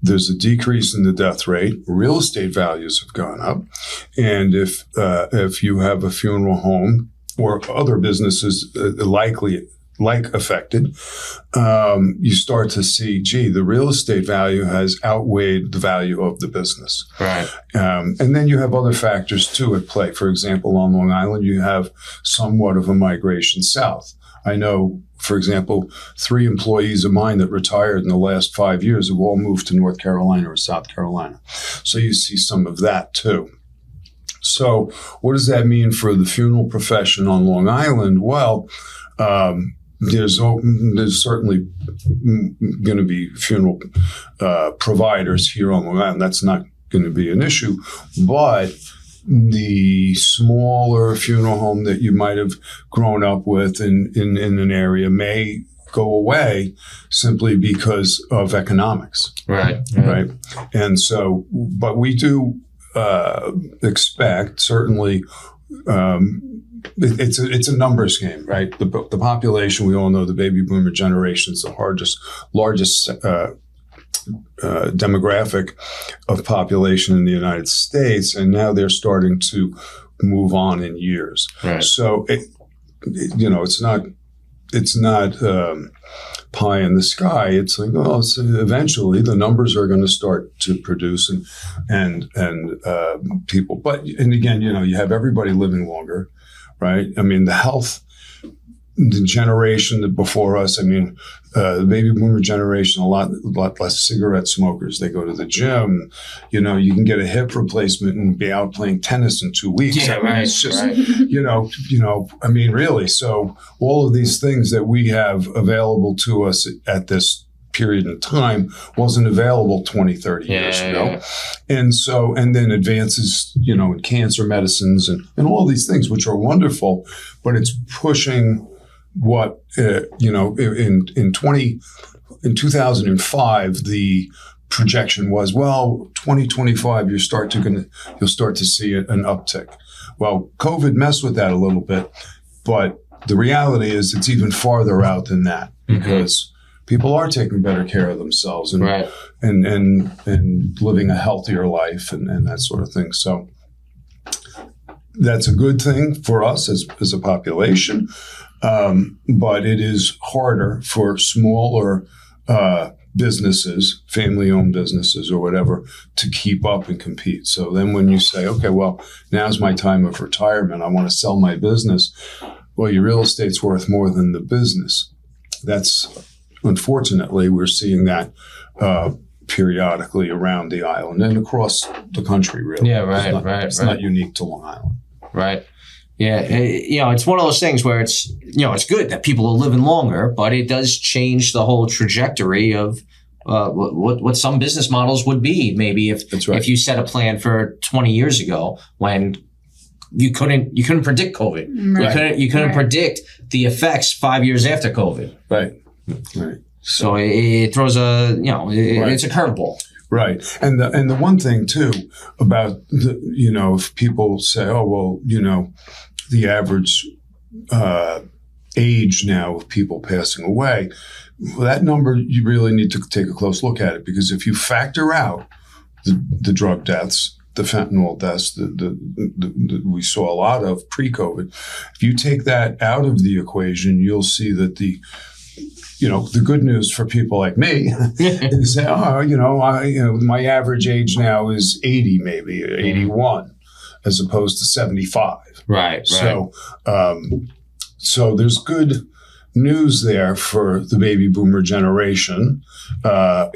There's a decrease in the death rate. Real estate values have gone up. And if you have a funeral home or other businesses affected, you start to see, gee, the real estate value has outweighed the value of the business. Right. And then you have other factors too at play. For example, on Long Island, you have somewhat of a migration south. I know, for example, 3 employees of mine that retired in the last 5 years have all moved to North Carolina or South Carolina. So you see some of that too. So what does that mean for the funeral profession on Long Island? Well, there's certainly going to be funeral providers here on Long Island. That's not going to be an issue, but the smaller funeral home that you might have grown up with in an area may go away simply because of economics. Right. And so, but we do expect, certainly, it's a numbers game, right? The population, we all know the baby boomer generation is the largest demographic of population in the United States, and now they're starting to move on in years. Right. So, it's not pie in the sky. It's like, eventually the numbers are going to start to produce and people. But and again, you have everybody living longer, right? I mean, the generation that before us, the baby boomer generation, a lot less cigarette smokers. They go to the gym. You can get a hip replacement and be out playing tennis in 2 weeks. Yeah, right. It's just, right. really. So all of these things that we have available to us at this period in time wasn't available 20, 30 years ago. Yeah. And then advances, in cancer medicines and all these things, which are wonderful, but it's pushing what, in 2005, the projection was, 2025, you'll start to see an uptick. Well, COVID messed with that a little bit, but the reality is it's even farther out than that because people are taking better care of themselves and living a healthier life and that sort of thing. So that's a good thing for us as a population. But it is harder for smaller businesses, family-owned businesses or whatever, to keep up and compete. So then when you say, okay, now's my time of retirement, I want to sell my business. Well, your real estate's worth more than the business. That's, unfortunately, we're seeing that periodically around the island and across the country, really. Yeah, right, It's not unique to Long Island. Right. Yeah, it's one of those things where it's good that people are living longer, but it does change the whole trajectory of what some business models would be. Maybe if you set a plan for 20 years ago when you couldn't predict COVID, Right. you couldn't predict the effects 5 years after COVID. Right. So it throws it's a curveball. Right. And the one thing too about if people say, the average age now of people passing away, that number, you really need to take a close look at it, because if you factor out the drug deaths, the fentanyl deaths we saw a lot of pre-COVID, if you take that out of the equation, you'll see that the good news for people like me is, my average age now is 80, maybe 81, as opposed to 75. Right. So there's good news there for the baby boomer generation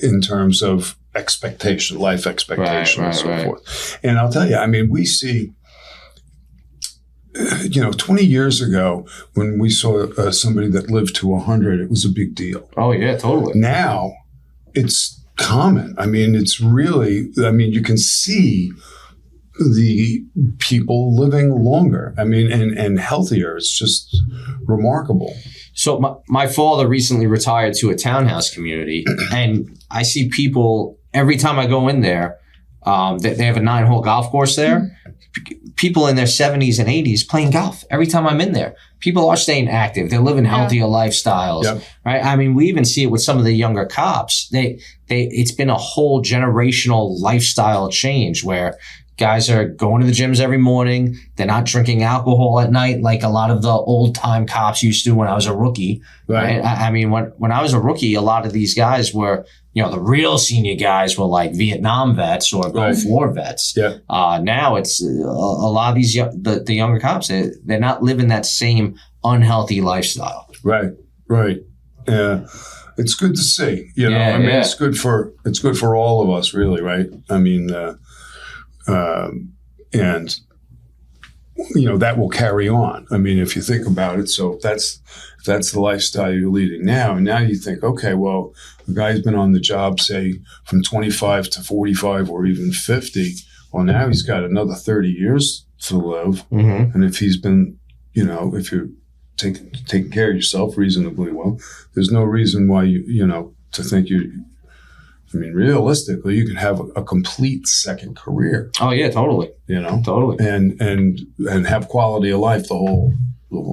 in terms of life expectation, and so forth. And I'll tell you, we see, 20 years ago, when we saw somebody that lived to 100, it was a big deal. Oh, yeah, totally. Now, it's common. It's really, you can see the people living longer. I mean, and healthier. It's just remarkable. So my father recently retired to a townhouse community, and I see people every time I go in there. They have a 9-hole golf course there. People in their 70s and 80s playing golf every time I'm in there. People are staying active. They're living healthier lifestyles, right? I mean, we even see it with some of the younger cops. It's been a whole generational lifestyle change where guys are going to the gyms every morning. They're not drinking alcohol at night like a lot of the old time cops used to when I was a rookie. Right? I mean, when I was a rookie, a lot of these guys were, the real senior guys were like Vietnam vets or Gulf War vets. Yeah. Now it's a lot of these the younger cops. They're not living that same unhealthy lifestyle. Right. Yeah. It's good to see. It's good for all of us, really. Right. I mean. And that will carry on. I mean, if you think about it, so if that's the lifestyle you're leading now, and now you think, okay, well, the guy's been on the job, say, from 25 to 45 or even 50. Well, now he's got another 30 years to live. Mm-hmm. And if he's been, if you're taking care of yourself reasonably well, there's no reason why to think realistically, you can have a complete second career. Oh yeah, totally. Totally. And have quality of life the whole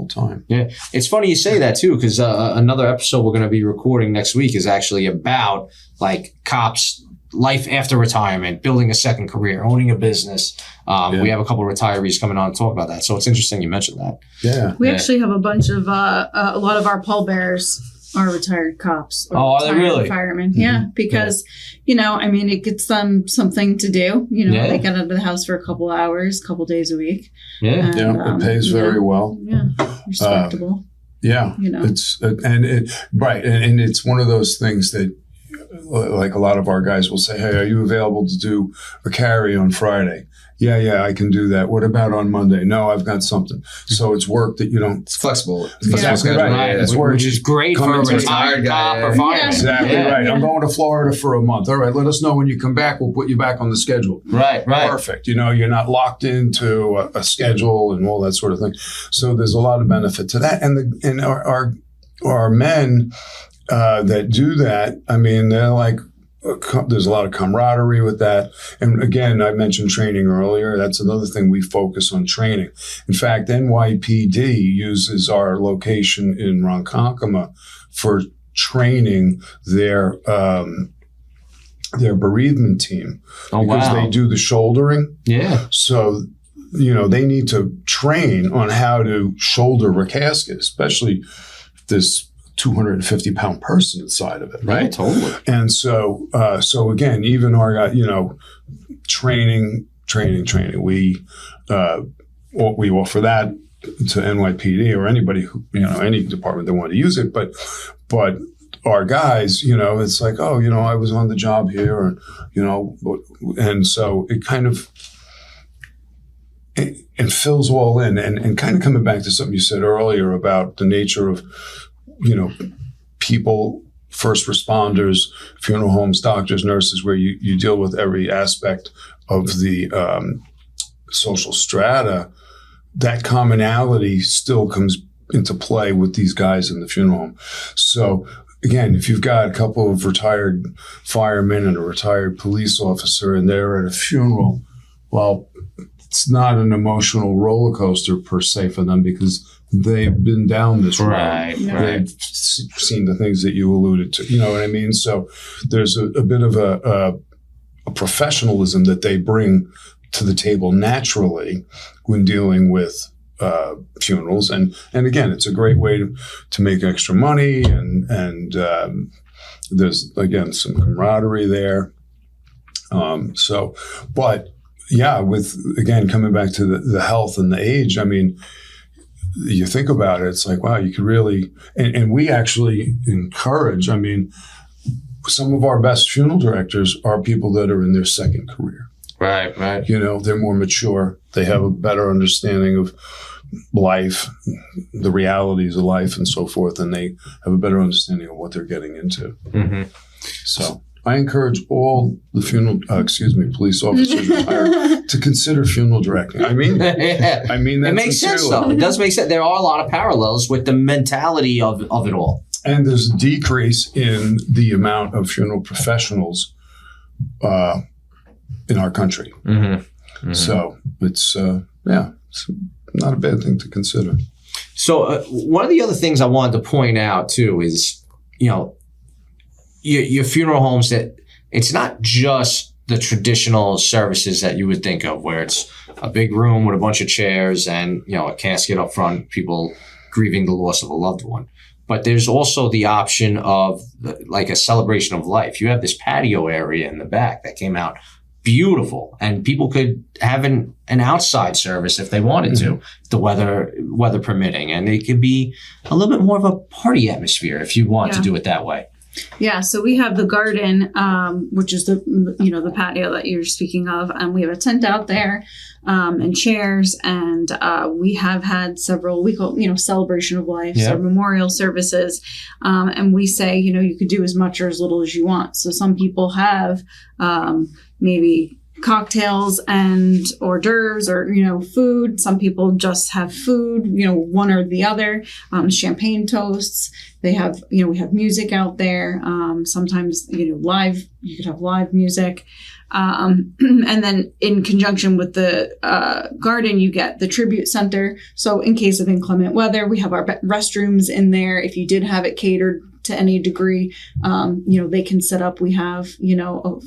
time. Yeah, it's funny you say that too, because another episode we're going to be recording next week is actually about like cops' life after retirement, building a second career, owning a business. We have a couple of retirees coming on to talk about that, so it's interesting you mentioned that. Yeah, we actually have a bunch of a lot of our pallbearers are retired cops. Or are they really? Firemen. Mm-hmm. Yeah, because, it gets them something to do. They get out of the house for a couple hours, a couple days a week. Yeah, it pays very well. Yeah, respectable. It's and it's one of those things that, like a lot of our guys will say, hey, are you available to do a carry on Friday? Yeah, I can do that. What about on Monday? No, I've got something. So it's work that you don't. It's flexible. Exactly right. It's work, which is great for a retired cop or fireman. Exactly right. I'm going to Florida for a month. All right, let us know when you come back. We'll put you back on the schedule. Right. Perfect. You're not locked into a schedule and all that sort of thing. So there's a lot of benefit to that. And our men that do that, I mean, they're like. There's a lot of camaraderie with that. And again, I mentioned training earlier. That's another thing we focus on, training. In fact, NYPD uses our location in Ronkonkoma for training their bereavement team. Because they do the shouldering. Yeah. So, they need to train on how to shoulder a casket, especially if this 250-pound person inside of it, right? Yeah, totally. And so again, even our guy, training. We offer that to NYPD or anybody who, any department that want to use it, but our guys, it's like, oh, I was on the job here, and so it kind of. It fills all in, and kind of coming back to something you said earlier about the nature of. People, first responders, funeral homes, doctors, nurses, where you deal with every aspect of the social strata, that commonality still comes into play with these guys in the funeral home. So again, if you've got a couple of retired firemen and a retired police officer and they're at a funeral, well, it's not an emotional roller coaster per se for them because they've been down this road. Right. They've seen the things that you alluded to. You know what I mean? So there's a bit of a professionalism that they bring to the table naturally when dealing with funerals. And again, it's a great way to make extra money. And there's, again, some camaraderie there. But yeah, with, again, coming back to the health and the age, I mean, you think about it, it's like, wow, you could really, and we actually encourage, I mean, some of our best funeral directors are people that are in their second career. Right. They're more mature. They have a better understanding of life, the realities of life and so forth, and they have a better understanding of what they're getting into. Mm-hmm. So I encourage all the police officers retired to consider funeral directing. I mean that. Yeah. I mean that. It makes sense, sincerely. though. It does make sense. There are a lot of parallels with the mentality of it all. And there's a decrease in the amount of funeral professionals in our country. Mm-hmm. Mm-hmm. So it's it's not a bad thing to consider. So one of the other things I wanted to point out too is, your funeral homes, that it's not just the traditional services that you would think of, where it's a big room with a bunch of chairs and a casket up front, people grieving the loss of a loved one. But there's also the option of like a celebration of life. You have this patio area in the back that came out beautiful, and people could have an outside service if they wanted to, the weather permitting, and it could be a little bit more of a party atmosphere if you want to do it that way. Yeah, so we have the garden, which is the patio that you're speaking of, and we have a tent out there, and chairs, and we have had several, we call celebration of life, so memorial services, and we say you could do as much or as little as you want. So some people have maybe cocktails and hors d'oeuvres or food. Some people just have food, one or the other. Champagne toasts. They have we have music out there. Sometimes live. You could have live music, and then in conjunction with the garden, you get the tribute center. So in case of inclement weather, we have our restrooms in there. If you did have it catered to any degree, they can set up. We have,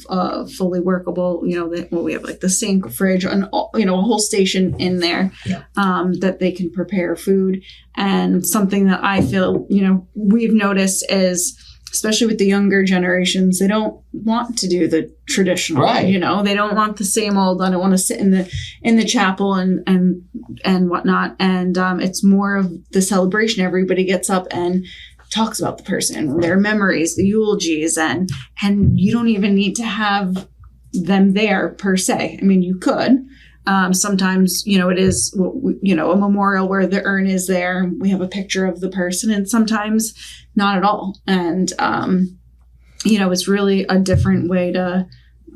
a fully workable, we have like the sink, fridge, and a whole station in there, that they can prepare food. And something that I feel, we've noticed is, especially with the younger generations, they don't want to do the traditional, right. They don't want the same old, I don't want to sit in the chapel and whatnot. And it's more of the celebration. Everybody gets up and talks about the person, their memories, the eulogies, and you don't even need to have them there per se. I mean, you could. Sometimes, it is, a memorial where the urn is there. We have a picture of the person, and sometimes not at all. And, it's really a different way to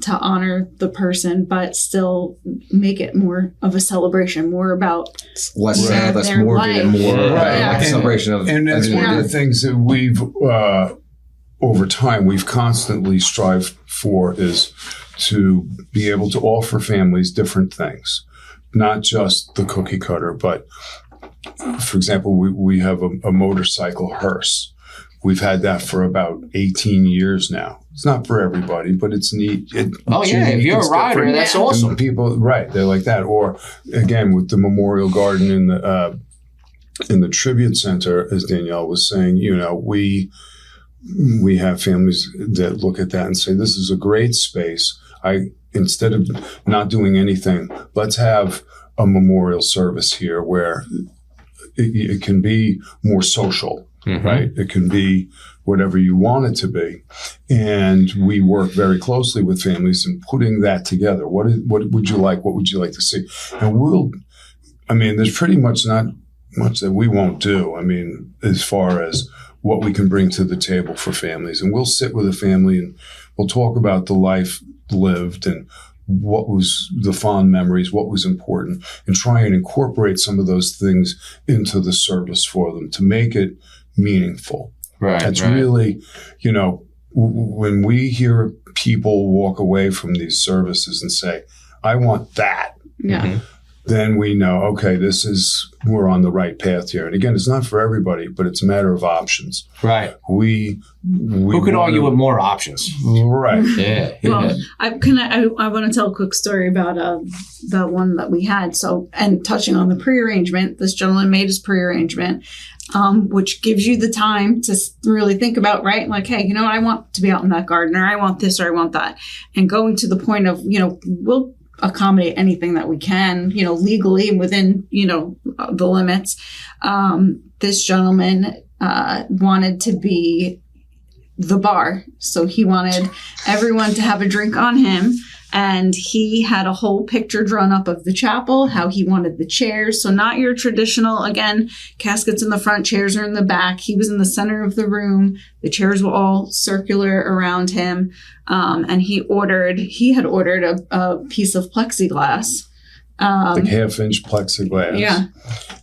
honor the person, but still make it more of a celebration, more about less sad, less morbid, and more like a celebration of. And that's one of the things that we've over time we've constantly strived for, is to be able to offer families different things, not just the cookie cutter, but for example, we have a motorcycle hearse. We've had that for about 18 years now. It's not for everybody, but it's neat. If you're a rider, that's awesome. And people, they're like that. Or again, with the memorial garden in the tribute center, as Danielle was saying, we have families that look at that and say, "This is a great space. Instead of not doing anything, let's have a memorial service here where it can be more social." Mm-hmm. Right? It can be whatever you want it to be. And we work very closely with families in putting that together. What would you like? What would you like to see? And there's pretty much not much that we won't do. As far as what we can bring to the table for families. And we'll sit with a family and we'll talk about the life lived and what was the fond memories, what was important, and try and incorporate some of those things into the service for them to make it meaningful. Right. It's really, when we hear people walk away from these services and say, "I want that," then we know, okay, we're on the right path here. And again, it's not for everybody, but it's a matter of options. Right. Who could argue with more options? Right. Yeah. Well, I want to tell a quick story about the one that we had. So, and touching on the pre-arrangement, this gentleman made his pre-arrangement, which gives you the time to really think about, right? Like, hey, I want to be out in that garden, or I want this, or I want that. And going to the point of, we'll accommodate anything that we can, legally and within, the limits. This gentleman wanted to be the bar. So he wanted everyone to have a drink on him. And he had a whole picture drawn up of the chapel, how he wanted the chairs. So not your traditional, again, caskets in the front, chairs are in the back. He was in the center of the room. The chairs were all circular around him. And he had ordered a piece of plexiglass. Like 1/2-inch plexiglass. Yeah.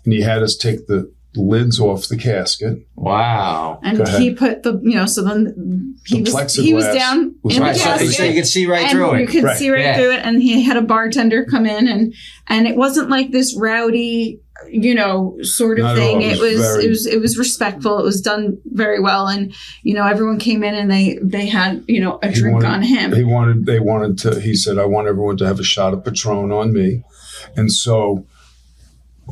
And he had us take the lids off the casket. Wow. And he put so then he was down in the right, casket. so you could see right and through it. You could see right through it. And he had a bartender come in and it wasn't like this rowdy, sort of Not thing. at all. It was respectful. It was done very well. And, everyone came in and they had, a drink on him. He said, I want everyone to have a shot of Patron on me. And so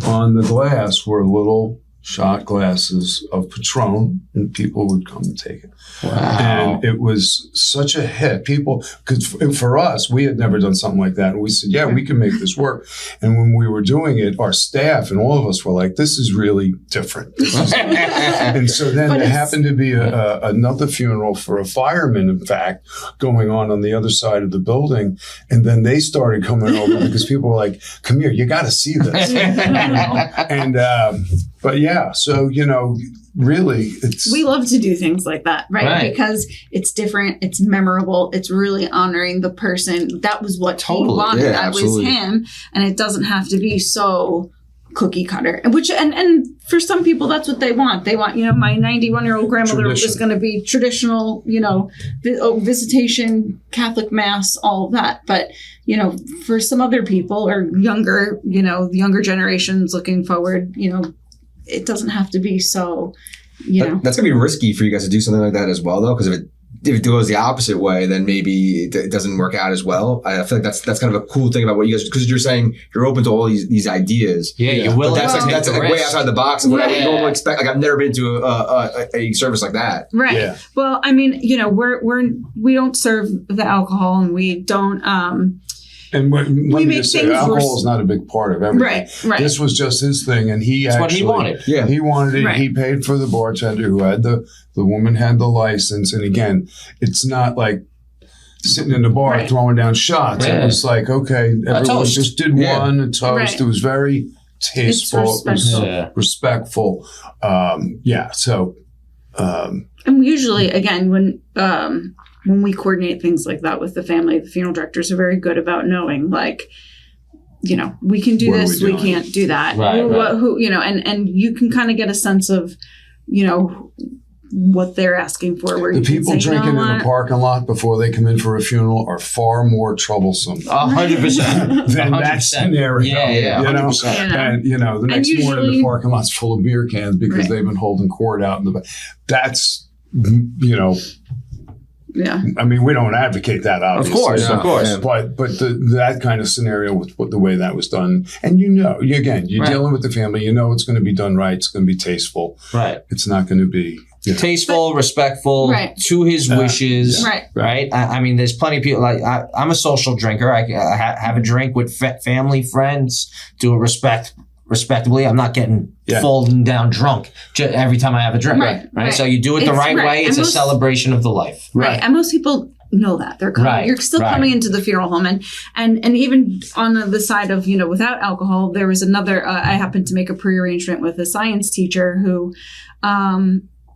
on the glass were little shot glasses of Patron, and people would come and take it. Wow. And it was such a hit. People, because for us, we had never done something like that. And we said, yeah, we can make this work. And when we were doing it, our staff and all of us were like, this is really different. And so then there happened to be another funeral for a fireman, in fact, going on the other side of the building. And then they started coming over because people were like, come here, you got to see this. And, but yeah, so, really, we love to do things like that, right? Because it's different, it's memorable, it's really honoring the person. That was what he wanted. Yeah, that absolutely. was him, and it doesn't have to be so cookie cutter. And for some people, that's what they want. They want, my 91-year-old grandmother is going to be traditional, visitation, Catholic mass, all of that. But for some other people or younger, the younger generations looking forward, it doesn't have to be so, That's going to be risky for you guys to do something like that as well, though, because if it goes the opposite way, then maybe it doesn't work out as well. I feel like that's kind of a cool thing about what you guys, because you're saying you're open to all these ideas. Yeah, you're willing But that's like way outside the box of what I would normally expect. Like I've never been to a service like that. Right. Yeah. Well, I mean, we don't serve the alcohol, and we don't. And let me just say, alcohol is not a big part of everything. Right. This was just his thing, and That's what he wanted. Yeah. He wanted it. Right. He paid for the bartender who had the woman had the license. And again, it's not like sitting in the bar throwing down shots. Yeah. It was like, okay, everyone just did one, a toast. Right. It was very tasteful. It was respectful. So. And usually, again, when we coordinate things like that with the family, the funeral directors are very good about knowing, like, we can do this, we can't do that. Right. And you can kind of get a sense of, what they're asking for. Where the people drinking in the parking lot before they come in for a funeral are far more troublesome 100%. than that scenario. Yeah, 100%. And the next morning the parking lot's full of beer cans because they've been holding court out in the back. That's Yeah. I mean, we don't advocate that, obviously. Of course. But that kind of scenario with the way that was done, and you're dealing with the family, it's going to be done right. It's going to be tasteful. Right. It's not going to be tasteful, respectful, to his wishes. Right. I mean, there's plenty of people. Like I'm a social drinker. I have a drink with family, friends. Do it respectably. I'm not getting falling down drunk every time I have a drink. Right. So you do it the right way. It's a celebration of the life. Right. And most people know that they're coming. You're still coming into the funeral home, and even on the side of without alcohol, there was another. I happened to make a pre-arrangement with a science teacher who.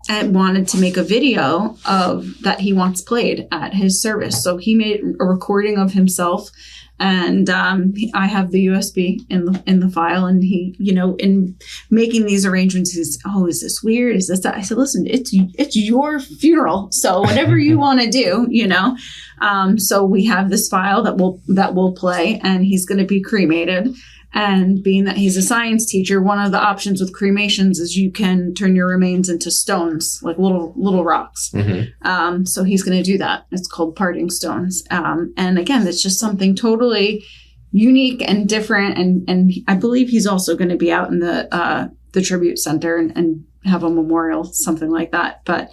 Wanted to make a video of that he wants played at his service. So he made a recording of himself, and I have the USB in the file. And he, in making these arrangements, he says, "Oh, is this weird? Is this that?" I said, "Listen, it's your funeral, so whatever you want to do, So we have this file that will play, and he's going to be cremated." And being that he's a science teacher, one of the options with cremations is you can turn your remains into stones, like little rocks. Mm-hmm. So he's going to do that. It's called parting stones. And again, it's just something totally unique and different. And I believe he's also going to be out in the tribute center and have a memorial, something like that. But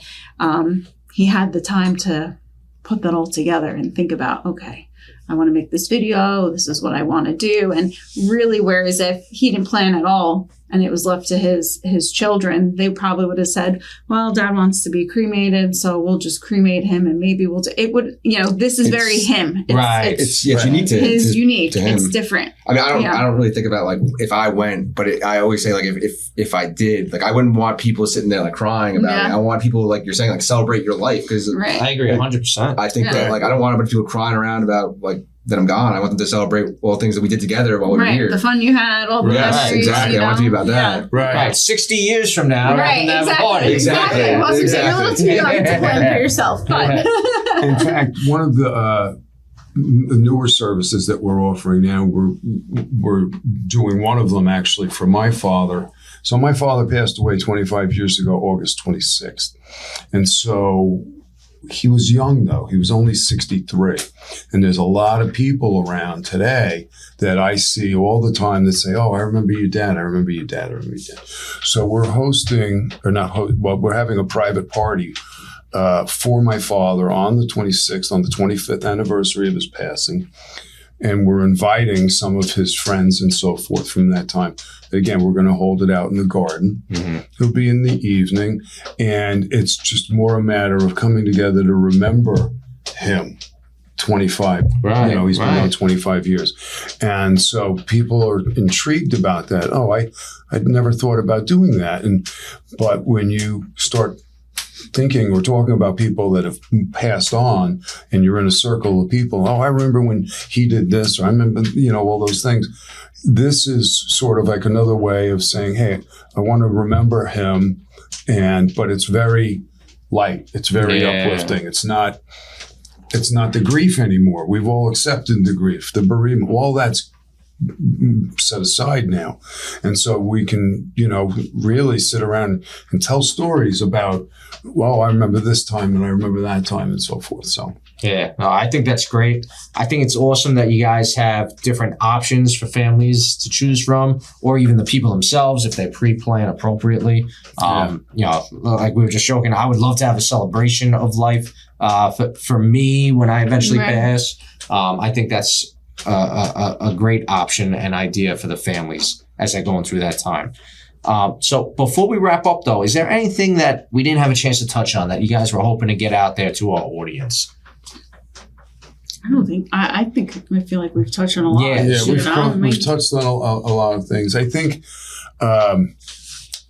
he had the time to put that all together and think about, okay, I want to make this video. This is what I want to do. And really, whereas if he didn't plan at all and it was left to his children, they probably would have said, well, Dad wants to be cremated, so we'll just cremate him, and maybe we'll do it. Would, this is very him. It's unique to his to, unique. to him. It's different. I mean, I don't really think about like if I went, but I always say like if I did, like I wouldn't want people sitting there like crying about it. I want people, like you're saying, like celebrate your life, because I agree 100%. I think that like I don't want a bunch of people crying around about like that I'm gone. I want them to celebrate all the things that we did together while we were here. The fun you had, all the memories. Exactly. I want it to be about that. Right. 60 years from now, right? Exactly. Exactly. You're a little too young to plan for yourself, but in fact, one of the newer services that we're offering now, we're doing one of them actually for my father. So my father passed away 25 years ago, August 26th, and so. He was young, though. He was only 63. And there's a lot of people around today that I see all the time that say, oh, I remember your dad. I remember your dad. I remember your dad. So we're we're having a private party for my father on the 26th, on the 25th anniversary of his passing. And we're inviting some of his friends and so forth from that time. Again, we're going to hold it out in the garden. Mm-hmm. It'll be in the evening. And it's just more a matter of coming together to remember him. 25. Right. He's been on 25 years. And so people are intrigued about that. Oh, I'd never thought about doing that. But when you start thinking or talking about people that have passed on, and you're in a circle of people, oh, I remember when he did this, or I remember, all those things. This is sort of like another way of saying, hey, I want to remember him, but it's very light. It's very uplifting. It's not the grief anymore. We've all accepted the grief, the bereavement, all that's set aside now. And so we can, really sit around and tell stories about, well, I remember this time and I remember that time and so forth. So, yeah, no, I think that's great. I think it's awesome that you guys have different options for families to choose from, or even the people themselves if they pre-plan appropriately. Like we were just joking, I would love to have a celebration of life for me when I eventually pass. I think that's a great option and idea for the families as they're going through that time. So before we wrap up, though, is there anything that we didn't have a chance to touch on that you guys were hoping to get out there to our audience? I don't think. I feel like we've touched on a lot. Yeah, we've touched on a lot of things. I think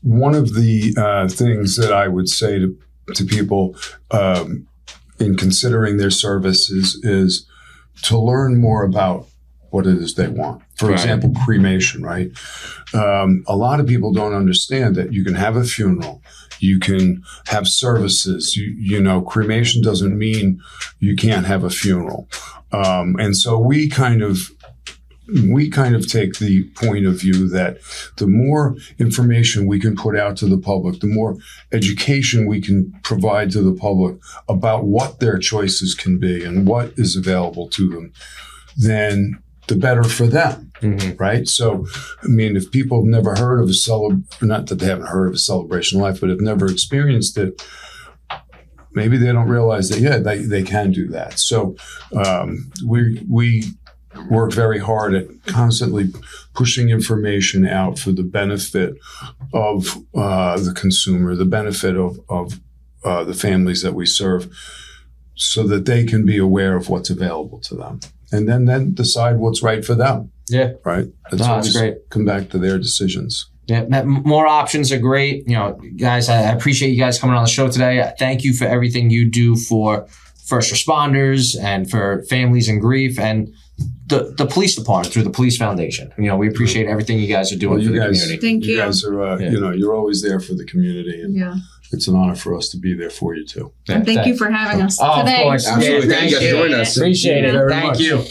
one of the things that I would say to people in considering their services is to learn more about what it is they want. For example, cremation, right? A lot of people don't understand that you can have a funeral, you can have services. Cremation doesn't mean you can't have a funeral. And so we kind of take the point of view that the more information we can put out to the public, the more education we can provide to the public about what their choices can be and what is available to them, then the better for them, right? So, I mean, if people have never heard of not that they haven't heard of a celebration of life, but have never experienced it, maybe they don't realize that, they can do that. So we work very hard at constantly pushing information out for the benefit of the consumer, the benefit of the families that we serve, so that they can be aware of what's available to them. And then decide what's right for them. Yeah. Right? That's great. Come back to their decisions. Yeah, more options are great. Guys, I appreciate you guys coming on the show today. Thank you for everything you do for first responders and for families in grief and the police department through the Police Foundation. We appreciate everything you guys are doing for the community. Thank you. You guys are, you're always there for the community. And it's an honor for us to be there for you, too. And thank you for having us today. Of course. Absolutely. Thank you for joining us. Appreciate it. Thank you.